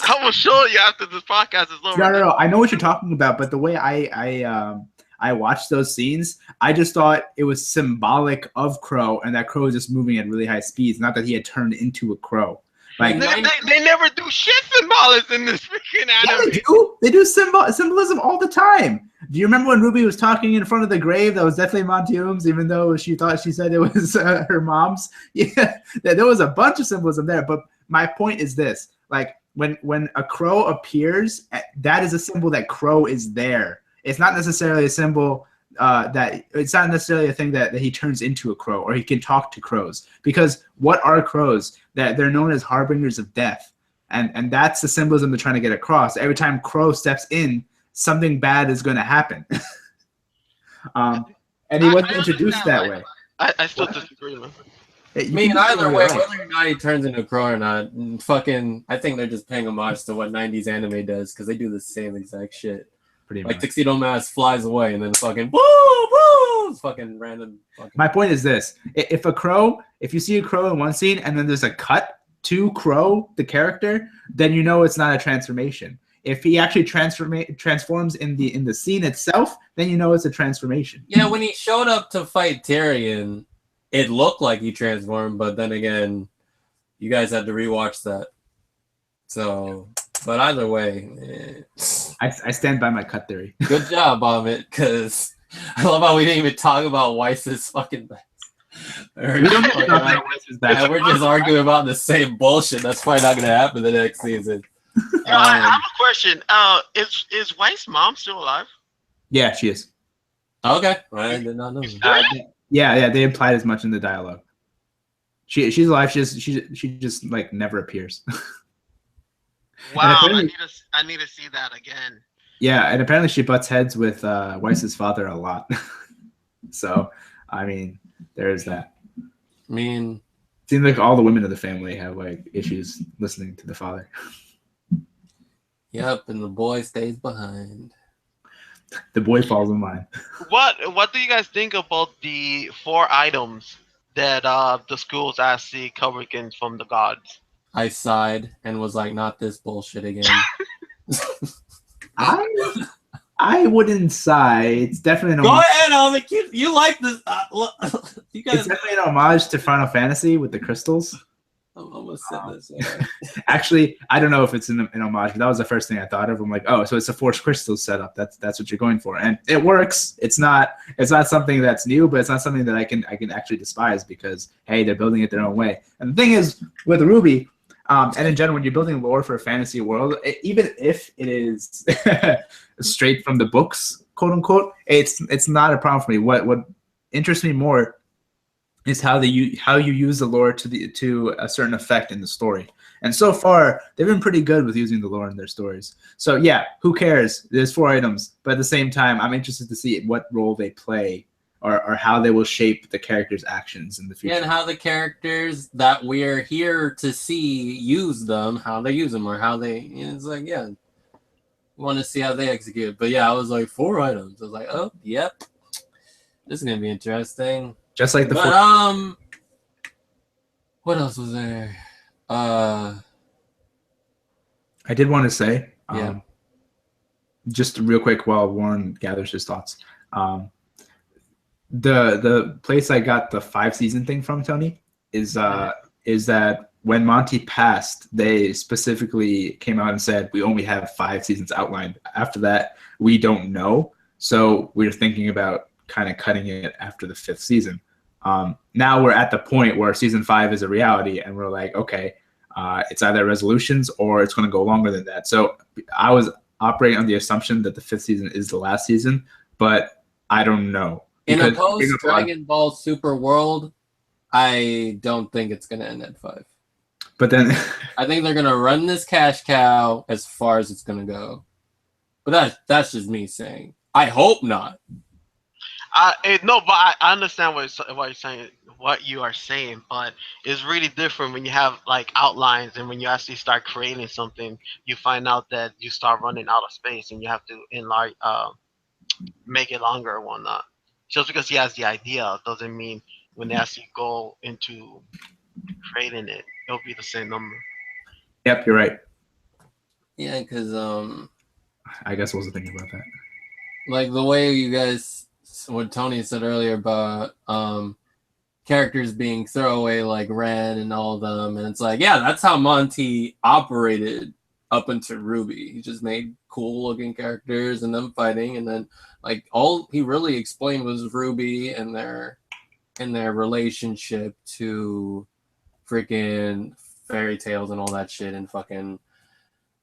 I will show you after this podcast is over. No. I know what you're talking about, but the way I watched those scenes, I just thought it was symbolic of Crow, and that Crow is just moving at really high speeds, not that he had turned into a crow. Like they never do shit symbolism in this freaking anime. yeah, they do symbolism all the time. Do you remember when Ruby was talking in front of the grave? That was definitely Montium's, even though she thought she said it was her mom's. Yeah, there was a bunch of symbolism there. But my point is this: like when a crow appears, that is a symbol that crow is there. It's not necessarily a symbol that it's not necessarily a thing that he turns into a crow or he can talk to crows. Because what are crows? That they're known as harbingers of death. And that's the symbolism they're trying to get across. Every time Crow steps in, something bad is going to happen. And he wasn't introduced that way. I still disagree, man. I mean, either way, whether or not he turns into a crow or not, I think they're just paying homage to what 90s anime does, because they do the same exact shit. Pretty like much. Tuxedo Mask flies away and then fucking woo, fucking random. My point is this: if you see a crow in one scene and then there's a cut to Crow, the character, then you know it's not a transformation. If he actually transforms in the scene itself, then you know it's a transformation. Yeah, when he showed up to fight Tyrion, it looked like he transformed, but then again, you guys had to rewatch that. So, but either way, I stand by my cut theory. Good job, Amit, because I love how we didn't even talk about Weiss's fucking back. We don't need to talk about Weiss's back. Yeah, we're just arguing about the same bullshit. That's probably not going to happen the next season. I have a question. Is Weiss' mom still alive? Yeah, she is. Okay, I did not know. Yeah, they implied as much in the dialogue. She's alive. She just like never appears. Wow, I need to see that again. Yeah, and apparently she butts heads with Weiss's father a lot. So, I mean, there's that. I mean, seems like all the women of the family have like issues listening to the father. Yep, and the boy stays behind. The boy falls in line. What do you guys think about the 4 items that the schools actually covered from the gods? I sighed and was like, not this bullshit again. I wouldn't sigh. It's definitely Go ahead, Alvin. You like this. You guys... It's definitely an homage to Final Fantasy with the crystals. I'm almost said this. Actually, I don't know if it's an homage, but that was the first thing I thought of. I'm like, oh, so it's a Force Crystal setup. That's what you're going for, and it works. It's not something that's new, but it's not something that I can actually despise because hey, they're building it their own way. And the thing is with RWBY, and in general, when you're building lore for a fantasy world, even if it is straight from the books, quote unquote, it's not a problem for me. What interests me more is how you use the lore to a certain effect in the story. And so far, they've been pretty good with using the lore in their stories. So yeah, who cares? There's 4 items, but at the same time, I'm interested to see what role they play or how they will shape the characters' actions in the future. And how the characters that we're here to see use them, how they use them, or how they. It's like, yeah, want to see how they execute. But yeah, I was like 4 items. I was like, oh, yep, this is gonna be interesting. Just like the. But what else was there? I did want to say, just real quick while Warren gathers his thoughts. The place I got the 5-season thing from, Tony, is that when Monty passed, they specifically came out and said we only have 5 seasons outlined. After that, we don't know. So we're thinking about kind of cutting it after the 5th season. Now we're at the point where season 5 is a reality, and we're like, okay, it's either resolutions or it's going to go longer than that. So I was operating on the assumption that the 5th season is the last season, but I don't know. In a post-Dragon Ball Super world, I don't think it's going to end at 5. But then I think they're going to run this cash cow as far as it's going to go. But that's just me saying. I hope not. No, but I understand what you are saying, but it's really different when you have like outlines and when you actually start creating something, you find out that you start running out of space and you have to enlarge, make it longer or whatnot. Just because he has the idea doesn't mean when they actually go into creating it, it'll be the same number. Yep, you're right. Yeah, because I guess I wasn't thinking about that. Like the way you guys, what Tony said earlier about characters being throwaway like Ren and all of them, and it's like, yeah, that's how Monty operated up until RWBY. He just made cool looking characters and them fighting, and then like all he really explained was RWBY and their relationship to freaking fairy tales and all that shit, and fucking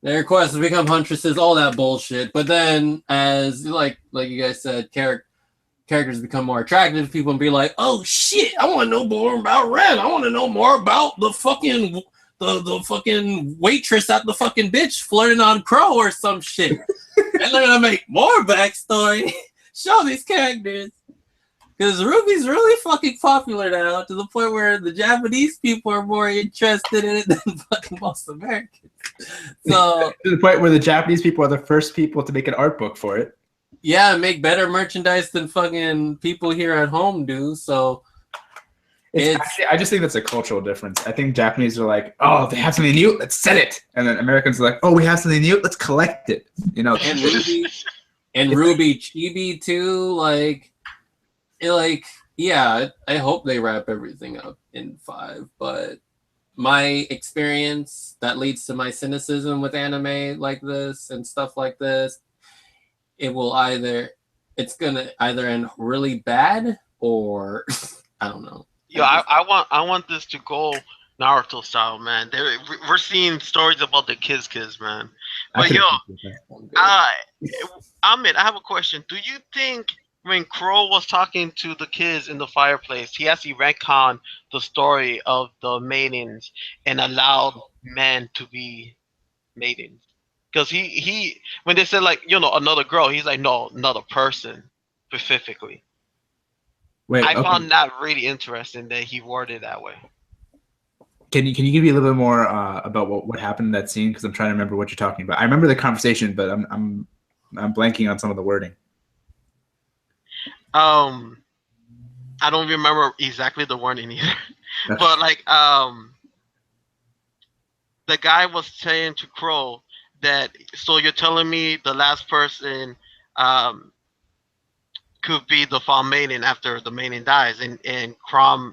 their quest to become huntresses, all that bullshit. But then, as like you guys said, characters become more attractive to people and be like, oh shit, I want to know more about Ren. I want to know more about the fucking waitress at the fucking bitch flirting on Crow or some shit. And they're gonna make more backstory. Show these characters. Because RWBY's really fucking popular now to the point where the Japanese people are more interested in it than fucking most Americans. So to the point where the Japanese people are the first people to make an art book for it. Yeah, make better merchandise than fucking people here at home do. So it's actually, I just think that's a cultural difference. I think Japanese are like, oh, they have something new, let's sell it. And then Americans are like, oh, we have something new, let's collect it. You know, and RWBY Chibi too, yeah, I hope they wrap everything up in 5, but my experience that leads to my cynicism with anime like this and stuff like this, it's gonna either end really bad or I don't know. Yo, I want this to go Naruto style, man. We're seeing stories about the kids, man. But yo, Ahmed, I have a question. Do you think when Crow was talking to the kids in the fireplace, he actually retconned the story of the maidens and allowed men to be maidens? Because he when they said like, you know, another girl, he's like, no, another person specifically. Wait, I found that really interesting that he worded it that way. Can you give me a little bit more about what happened in that scene? Because I'm trying to remember what you're talking about. I remember the conversation, but I'm blanking on some of the wording. I don't remember exactly the wording either, but like the guy was saying to Crow that, so you're telling me the last person could be the fall maiden after the maiden dies, and Crow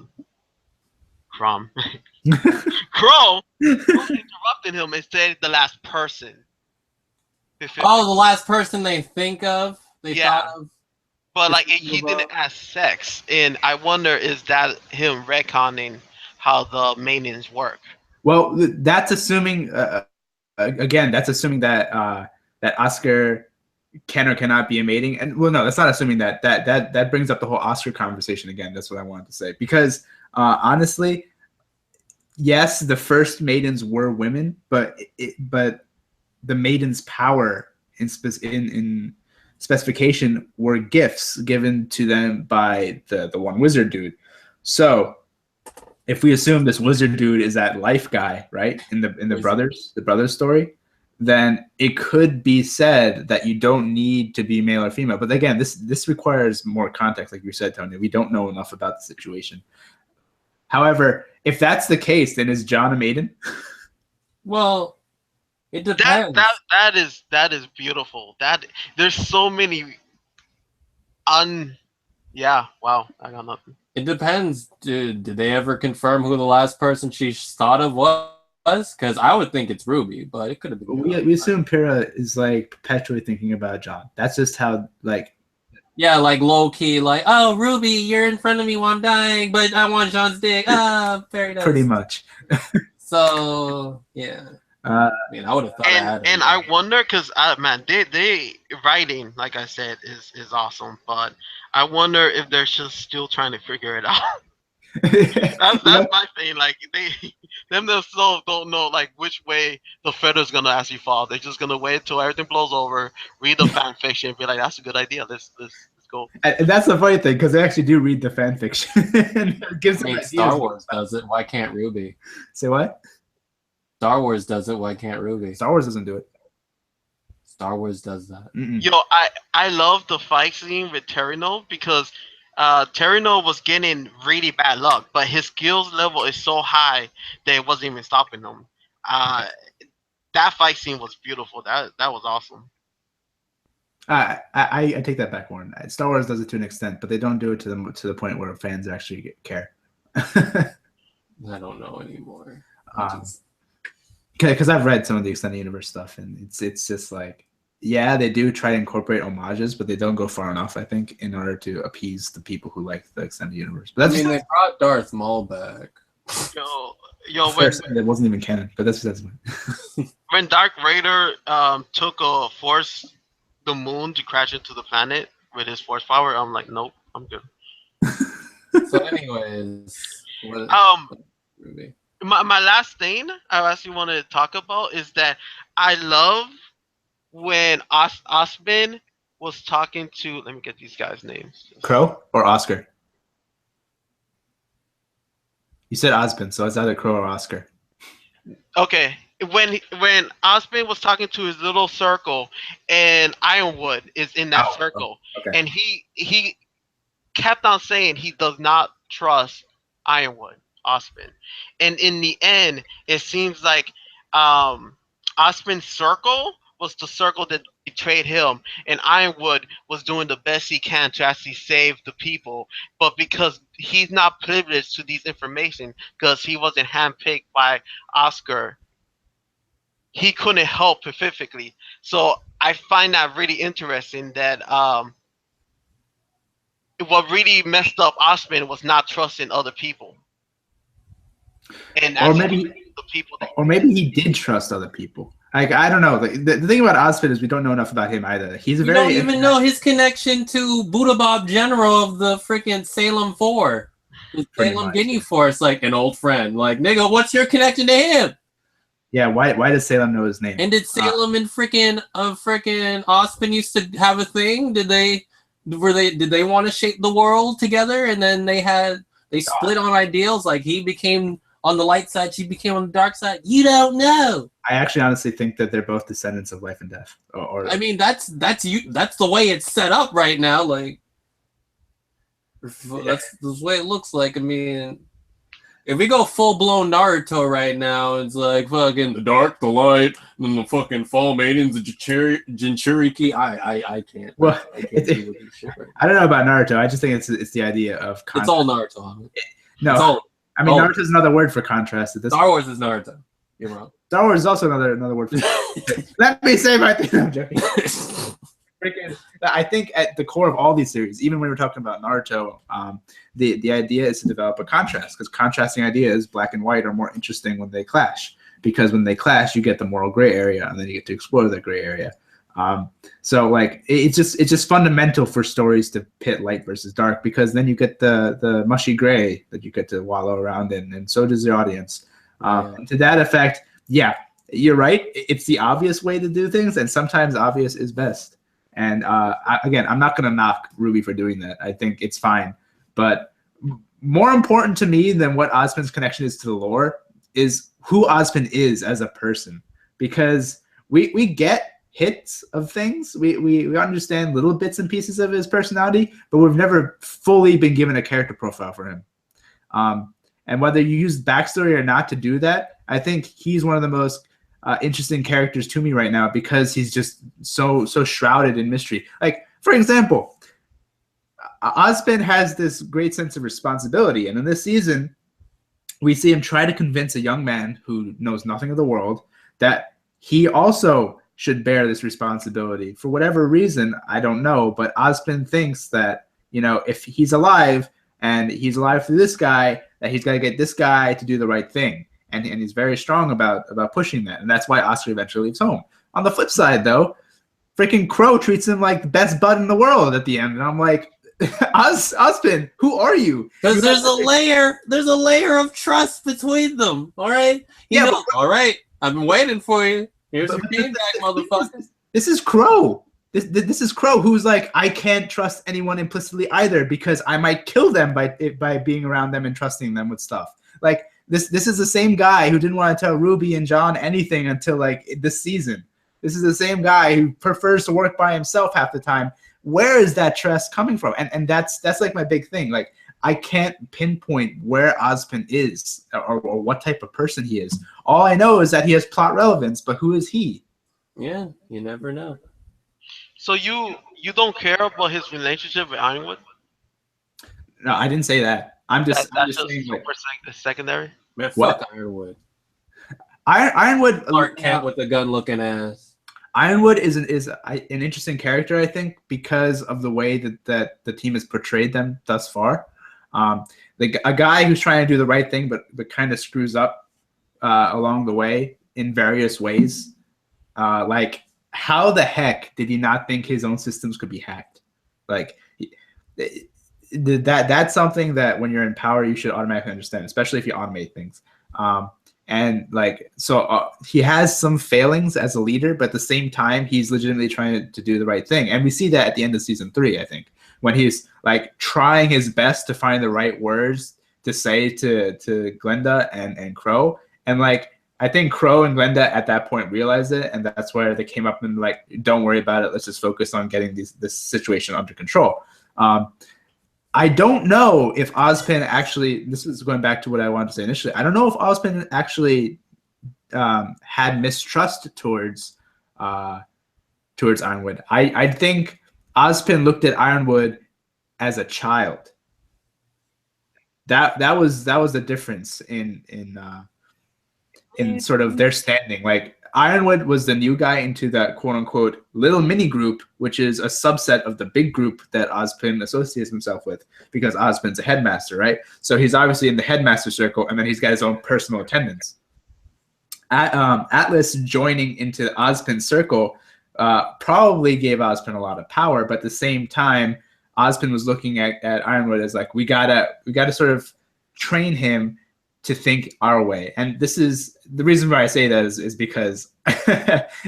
interrupted him and said the last person. Oh, the last person they think of? They thought of? But like he didn't ask sex, and I wonder, is that him retconning how the maidens work? Well, that's assuming again. That's assuming that that Oscar can or cannot be a mating, and well, no, that's not assuming that. That brings up the whole Oscar conversation again. That's what I wanted to say, because honestly, yes, the first maidens were women, but the maidens' power in specification were gifts given to them by the one wizard dude. So if we assume this wizard dude is that life guy, right, in the brothers story, then it could be said that you don't need to be male or female. But again, this requires more context, like you said, Tony. We don't know enough about the situation. However, if that's the case, then is John a maiden? Well, it depends. That is beautiful. That there's so many yeah, wow, I got nothing. It depends. Did they ever confirm who the last person she thought of was? Because I would think it's RWBY, but it could have been. We assume Pyrrha is like perpetually thinking about John. That's just how, like. Yeah, like low key, like, oh, RWBY, you're in front of me while I'm dying, but I want John's dick. Very nice. Pretty much. So yeah. I mean, I would have thought. And I wonder, because man, they writing, like I said, is awesome, but I wonder if they're just still trying to figure it out. That's my thing. Like them themselves don't know like which way the feather's gonna actually fall. They're just gonna wait till everything blows over, read the fan fiction, and be like, "That's a good idea. Let's go." And that's the funny thing, because they actually do read the fan fiction. It gives them Star Wars does it. Why can't RWBY? Say what? Star Wars does it. Why can't RWBY? Star Wars doesn't do it. Star Wars does that. Mm-mm. Yo, I love the fight scene with Terino, because Terino was getting really bad luck, but his skills level is so high that it wasn't even stopping him. That fight scene was beautiful. That was awesome. I take that back, Warren. Star Wars does it to an extent, but they don't do it to the point where fans actually care. I don't know anymore. Because I've read some of the extended universe stuff, and it's just like, yeah, they do try to incorporate homages, but they don't go far enough, I think, in order to appease the people who like the extended universe. But they brought Darth Maul back. Yo, it wasn't even canon, but that's when Dark Vader took a the moon to crash into the planet with his force power, I'm like, nope, I'm good. So, anyways, my last thing I actually want to talk about is that I love when Osman was talking to. Let me get these guys' names. Crow or Oscar? You said Osman, so it's either Crow or Oscar. Okay, when Osman was talking to his little circle, and Ironwood is in that circle, okay. and he kept on saying he does not trust Ironwood, Osman, and in the end, it seems like Osman's circle was the circle that betrayed him, and Ironwood was doing the best he can to actually save the people, but because he's not privileged to these information, because he wasn't handpicked by Oscar, he couldn't help specifically. So I find that really interesting that what really messed up Osman was not trusting other people. And or maybe he did trust other people. Like, I don't know. The thing about Osman is we don't know enough about him either. He's we don't even know his connection to Buddha Bob General of the freaking Salem 4. The Salem Guinea Force, like an old friend. Like, nigga, what's your connection to him? Yeah, why does Salem know his name? And did Salem and freaking Osman used to have a thing? Did they want to shape the world together, and then they split on ideals? Like, he became on the light side, she became on the dark side. You don't know. I actually honestly think that they're both descendants of life and death. I mean, that's the way it's set up right now. Like, that's the way it looks like. I mean, if we go full blown Naruto right now, it's like fucking the dark, the light, and then the fucking fall maidens, the Jinchuriki. I can't. Well, I can't deal with this shit right I don't know about Naruto. I just think it's the idea of contrast. It's all Naruto. Naruto's another word for contrast. Star Wars is Naruto. You're wrong. Star Wars is also another word for Let me say my thing. I'm joking. I think at the core of all these series, even when we're talking about Naruto, the idea is to develop a contrast, because contrasting ideas, black and white, are more interesting when they clash. Because when they clash, you get the moral gray area, and then you get to explore that gray area. So like it's just fundamental for stories to pit light versus dark, because then you get the mushy gray that you get to wallow around in, and so does the audience. And to that effect, yeah, you're right. It's the obvious way to do things, and sometimes obvious is best. And I'm not going to knock RWBY for doing that. I think it's fine. But more important to me than what Osman's connection is to the lore is who Osman is as a person. Because we get hits of things. We understand little bits and pieces of his personality, but we've never fully been given a character profile for him. And whether you use backstory or not to do that, I think he's one of the most interesting characters to me right now, because he's just so shrouded in mystery. Like, for example, Osman has this great sense of responsibility, and in this season, we see him try to convince a young man who knows nothing of the world that he also should bear this responsibility. For whatever reason, I don't know, but Osman thinks that, if he's alive and he's alive for this guy, that he's got to get this guy to do the right thing. And he's very strong about pushing that. And that's why Oscar eventually leaves home. On the flip side, though, freaking Crow treats him like the best bud in the world at the end. And I'm like, Osman, who are you? Because there's a layer of trust between them. All right? All right, I've been waiting for you. Here's your feedback, motherfucker. This is Crow. This is Crow, who's like, I can't trust anyone implicitly either, because I might kill them by being around them and trusting them with stuff. Like, this is the same guy who didn't want to tell RWBY and John anything until like this season. This is the same guy who prefers to work by himself half the time. Where is that trust coming from? And that's like my big thing. Like, I can't pinpoint where Osman is or what type of person he is. All I know is that he has plot relevance, but who is he? Yeah, you never know. So you don't care about his relationship with Ironwood? No, I didn't say that. I'm just That's just saying, like, super secondary. Man, what? fuck Ironwood. Ironwood. Clark Kent with the gun looking ass. Ironwood is an interesting character, I think, because of the way that the team has portrayed them thus far. A guy who's trying to do the right thing, but kind of screws up along the way in various ways. Like, how the heck did he not think his own systems could be hacked? Like, that's something that when you're in power, you should automatically understand, especially if you automate things. And like, so he has some failings as a leader, but at the same time, he's legitimately trying to do the right thing. And we see that at the end of season 3, I think, when he's like trying his best to find the right words to say to Glenda and Crow. And like, I think Crow and Glenda at that point realized it, and that's where they came up and like, don't worry about it. Let's just focus on getting this situation under control. I don't know if Ozpin actually, this is going back to what I wanted to say initially, I don't know if Ozpin actually had mistrust towards Ironwood. I think Ozpin looked at Ironwood as a child. That was the difference in sort of their standing. Like, Ironwood was the new guy into that quote-unquote little mini group, which is a subset of the big group that Ozpin associates himself with, because Ozpin's a headmaster, right? So he's obviously in the headmaster circle, and then he's got his own personal attendants. Atlas joining into Ozpin's circle probably gave Ozpin a lot of power, but at the same time, Ozpin was looking at Ironwood as like, we gotta sort of train him to think our way. And this is the reason why I say that is because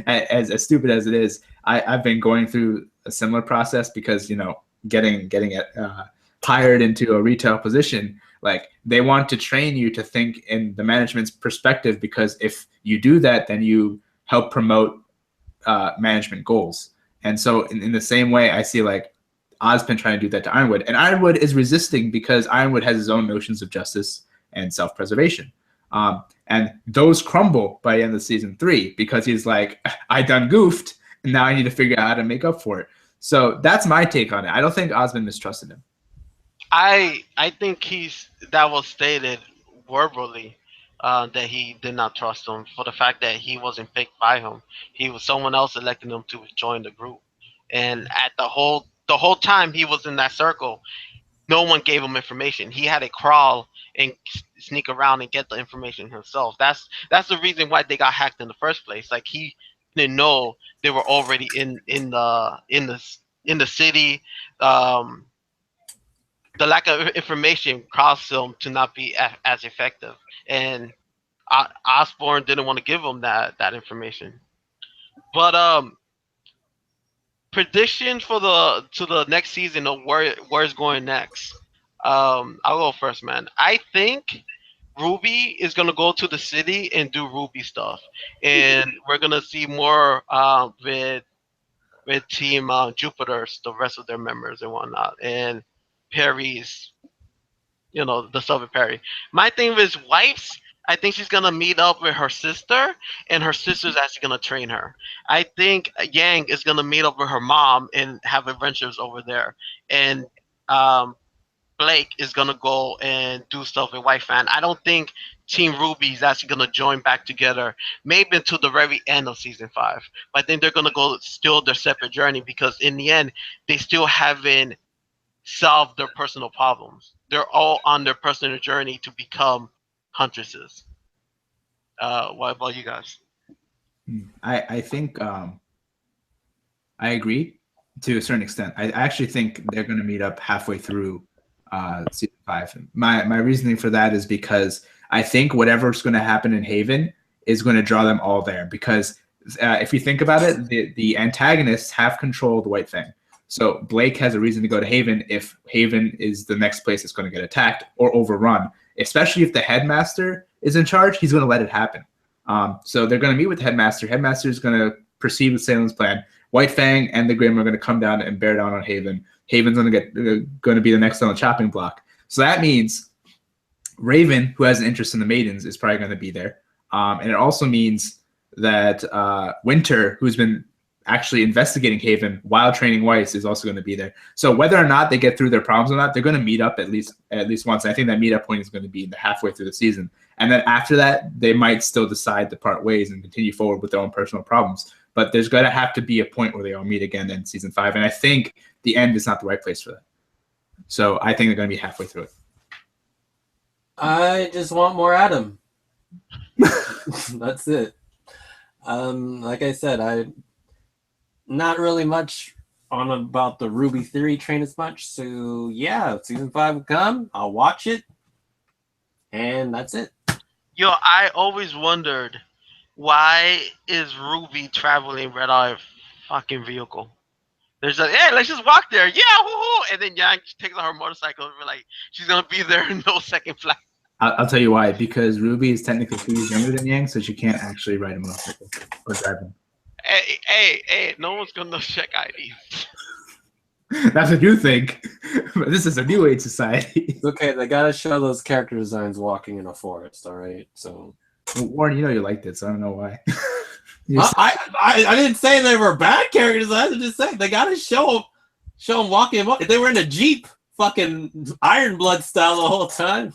as stupid as it is, I've been going through a similar process, because, you know, getting hired into a retail position, like, they want to train you to think in the management's perspective, because if you do that, then you help promote management goals. And so in the same way, I see like Ozpin trying to do that to Ironwood, and Ironwood is resisting because Ironwood has his own notions of justice and self-preservation. And those crumble by the end of season 3, because he's like, I done goofed, and now I need to figure out how to make up for it. So that's my take on it. I don't think Ozpin mistrusted him. I think that was stated verbally, that he did not trust him for the fact that he wasn't picked by him. He was someone else electing him to join the group, and at the whole time he was in that circle, no one gave him information. He had to crawl and sneak around and get the information himself. That's the reason why they got hacked in the first place. Like, he didn't know they were already in the city. The lack of information caused him to not be as effective, and Osborne didn't want to give him that information. But prediction for the next season of where it's going next. I'll go first, man. I think RWBY is gonna go to the city and do RWBY stuff, and we're gonna see more with Team Jupiter's, the rest of their members and whatnot, and Perry's, the stuff with Perry. My thing with his wife's, I think she's gonna meet up with her sister, and her sister's actually gonna train her. I think Yang is gonna meet up with her mom and have adventures over there, and Blake is gonna go and do stuff with White Fan. I don't think Team RWBY is actually gonna join back together, maybe until the very end of season 5. But I think they're gonna go still their separate journey, because in the end, they still haven't solved their personal problems. They're all on their personal journey to become huntresses. What about you guys? I think I agree to a certain extent. I actually think they're going to meet up halfway through season 5. My reasoning for that is because I think whatever's going to happen in Haven is going to draw them all there. Because if you think about it, the antagonists have control of the White Fang. So Blake has a reason to go to Haven if Haven is the next place that's going to get attacked or overrun. Especially if the headmaster is in charge, he's going to let it happen. So they're going to meet with the headmaster. Headmaster is going to proceed with Salem's plan. White Fang and the Grim are going to come down and bear down on Haven. Haven's going to be the next on the chopping block. So that means Raven, who has an interest in the Maidens, is probably going to be there. And it also means that Winter, who's been actually investigating Haven while training Weiss is also going to be there. So whether or not they get through their problems or not, they're going to meet up at least once. I think that meetup point is going to be in the halfway through the season. And then after that, they might still decide to part ways and continue forward with their own personal problems. But there's going to have to be a point where they all meet again in season 5. And I think the end is not the right place for that. So I think they're going to be halfway through it. I just want more Adam. That's it. Like I said, I not really much on about the RWBY theory train as much. So yeah, season 5 will come. I'll watch it, and that's it. Yo, I always wondered, why is Ruby traveling Red Eye fucking vehicle? There's like, hey, let's just walk there. Yeah, woo-hoo. And then Yang takes on her motorcycle and we're like, she's gonna be there in no second flight. I'll tell you why. Because Ruby is technically 2 years younger than Yang, so she can't actually ride a motorcycle or drive one. Hey, no one's gonna check IDs. That's what you think. But this is a new age society. It's okay, they gotta show those character designs walking in a forest, all right? So, Warren, you know you liked it, so I don't know why. I didn't say they were bad character designs. I'm just saying they gotta show them walking. If they were in a Jeep, fucking Iron Blood style the whole time.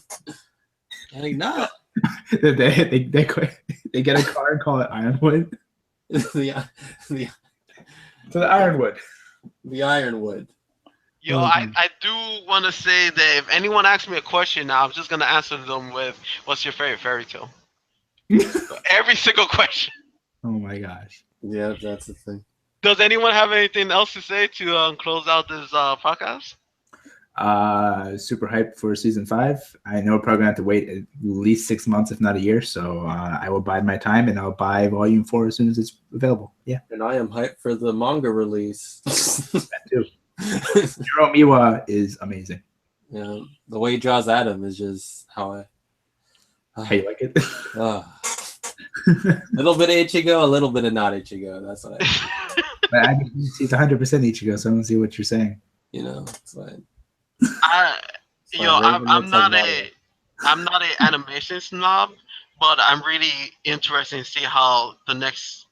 Like, no. they get a car and call it Ironwood. the Ironwood. The Ironwood. Yo, I do want to say that if anyone asks me a question now, I'm just going to answer them with, what's your favorite fairy tale? Every single question. Oh my gosh. Yeah, that's the thing. Does anyone have anything else to say to close out this podcast? Super hyped for season 5. I know we're probably gonna have to wait at least 6 months, if not a year. So I will bide my time, and I'll buy volume 4 as soon as it's available. Yeah. And I am hyped for the manga release. That too. Jiro Miwa is amazing. Yeah, the way he draws Adam is just how How you like it? A little bit of Ichigo, a little bit of not Ichigo. That's what I. But I mean, he's 100% Ichigo, so I don't see what you're saying. You know, it's fine. I'm not an animation snob, but I'm really interested in see how the next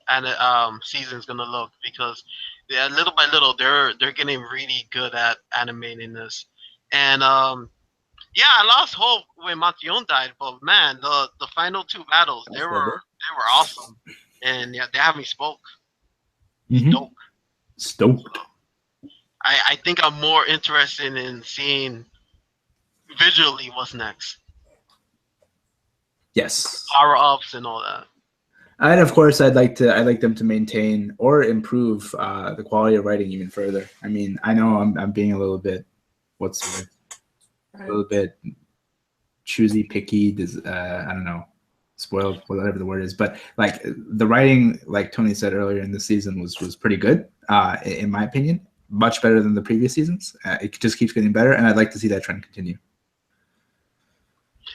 season is gonna look, because little by little they're getting really good at animating this. And I lost hope when Matsuyon died, but man, the final 2 battles they were awesome, and yeah, they have me stoked. Stoked. I think I'm more interested in seeing visually what's next. Yes. Power ups and all that. And of course, I'd like them to maintain or improve the quality of writing even further. I mean, I know I'm being a little bit, a little bit choosy, picky. I don't know, spoiled, whatever the word is. But like the writing, like Tony said earlier in the season, was pretty good, in my opinion. Much better than the previous seasons. It just keeps getting better, and I'd like to see that trend continue.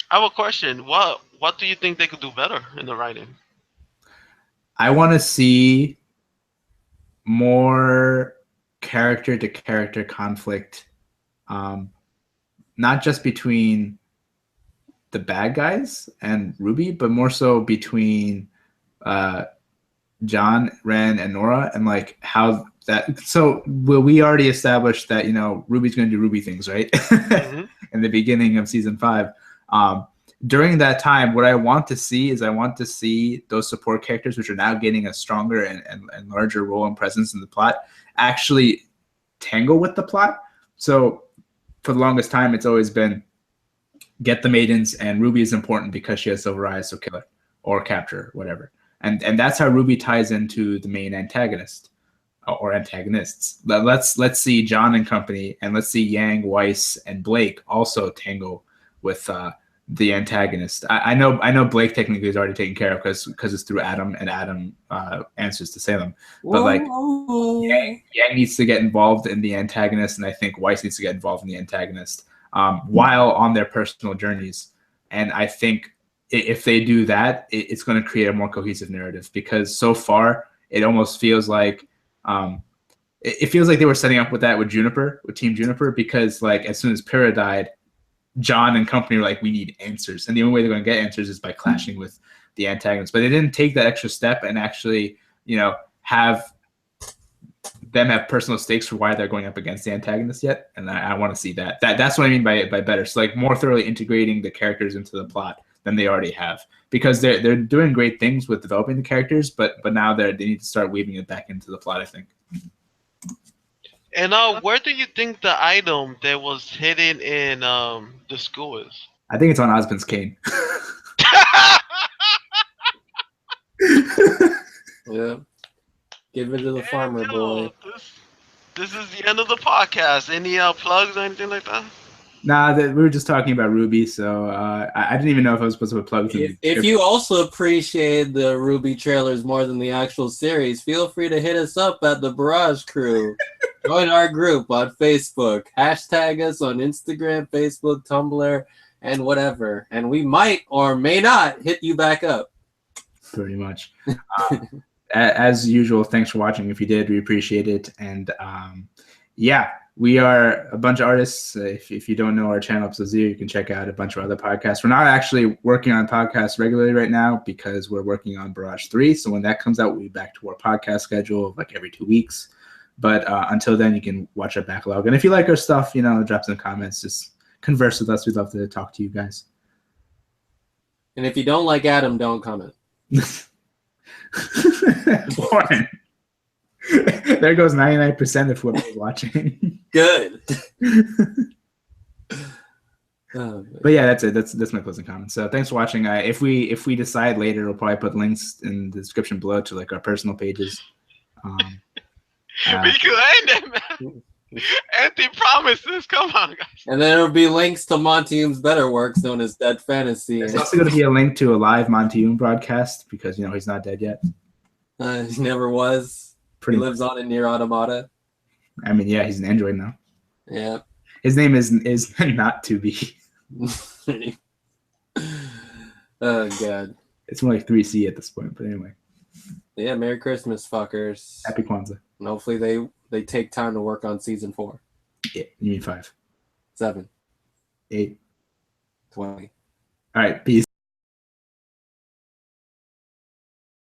I have a question. What do you think they could do better in the writing? I want to see more character-to-character conflict, not just between the bad guys and Ruby, but more so between John, Ren, and Nora, and like how that. So we already established that Ruby's going to do Ruby things, right? Mm-hmm. In the beginning of season 5. During that time, what I want to see is those support characters, which are now getting a stronger and larger role and presence in the plot, actually tangle with the plot. So for the longest time, it's always been get the maidens, and Ruby is important because she has silver eyes, so kill her or capture her, whatever. And that's how Ruby ties into the main antagonist or antagonists. Let's see John and company, and let's see Yang, Weiss, and Blake also tangle with the antagonist. I know Blake technically is already taken care of because it's through Adam, and Adam answers to Salem. But like Yang needs to get involved in the antagonist, and I think Weiss needs to get involved in the antagonist while on their personal journeys. And I think if they do that, it's going to create a more cohesive narrative, because so far it almost feels like it feels like they were setting up with Team Juniper, because like as soon as Pyrrha died, John and company were like, we need answers. And the only way they're going to get answers is by clashing with the antagonist. But they didn't take that extra step and actually, have them have personal stakes for why they're going up against the antagonist yet, and I want to see that. That's what I mean by better. So like more thoroughly integrating the characters into the plot than they already have, because they're doing great things with developing the characters, but now they need to start weaving it back into the plot, I think. And where do you think the item that was hidden in the school is? I think it's on Osmond's cane. Yeah. Give it to the farmer boy. This is the end of the podcast. Any plugs or anything like that? Nah, we were just talking about RWBY, so I didn't even know if I was supposed to put plugs in. If you also appreciate the RWBY trailers more than the actual series, feel free to hit us up at the Barrage Crew. Join our group on Facebook. Hashtag us on Instagram, Facebook, Tumblr, and whatever. And we might or may not hit you back up. Pretty much. As usual, thanks for watching. If you did, we appreciate it. And yeah, we are a bunch of artists. If you don't know our channel, Episode Zero, you can check out a bunch of other podcasts. We're not actually working on podcasts regularly right now because we're working on Barrage 3. So when that comes out, we'll be back to our podcast schedule like every 2 weeks. But until then, you can watch our backlog. And if you like our stuff, drop some comments. Just converse with us. We'd love to talk to you guys. And if you don't like Adam, don't comment. Warren. There goes 99% of whoever's watching. Good. But yeah, that's it. That's my closing comment. So thanks for watching. If we decide later, we'll probably put links in the description below to like our personal pages. We could end it, man. Empty promises. Come on, guys. And then there'll be links to Montium's better works known as Dead Fantasy. There's also going to be a link to a live Montium broadcast because he's not dead yet. He never was. He lives on in Nier Automata. I mean, yeah, he's an android now. Yeah. His name is not to be. Oh god. It's more like 3C at this point, but anyway. Yeah, Merry Christmas, fuckers. Happy Kwanzaa. And hopefully they take time to work on season 4. Yeah, you mean 5. 7. 8. 20. All right, peace.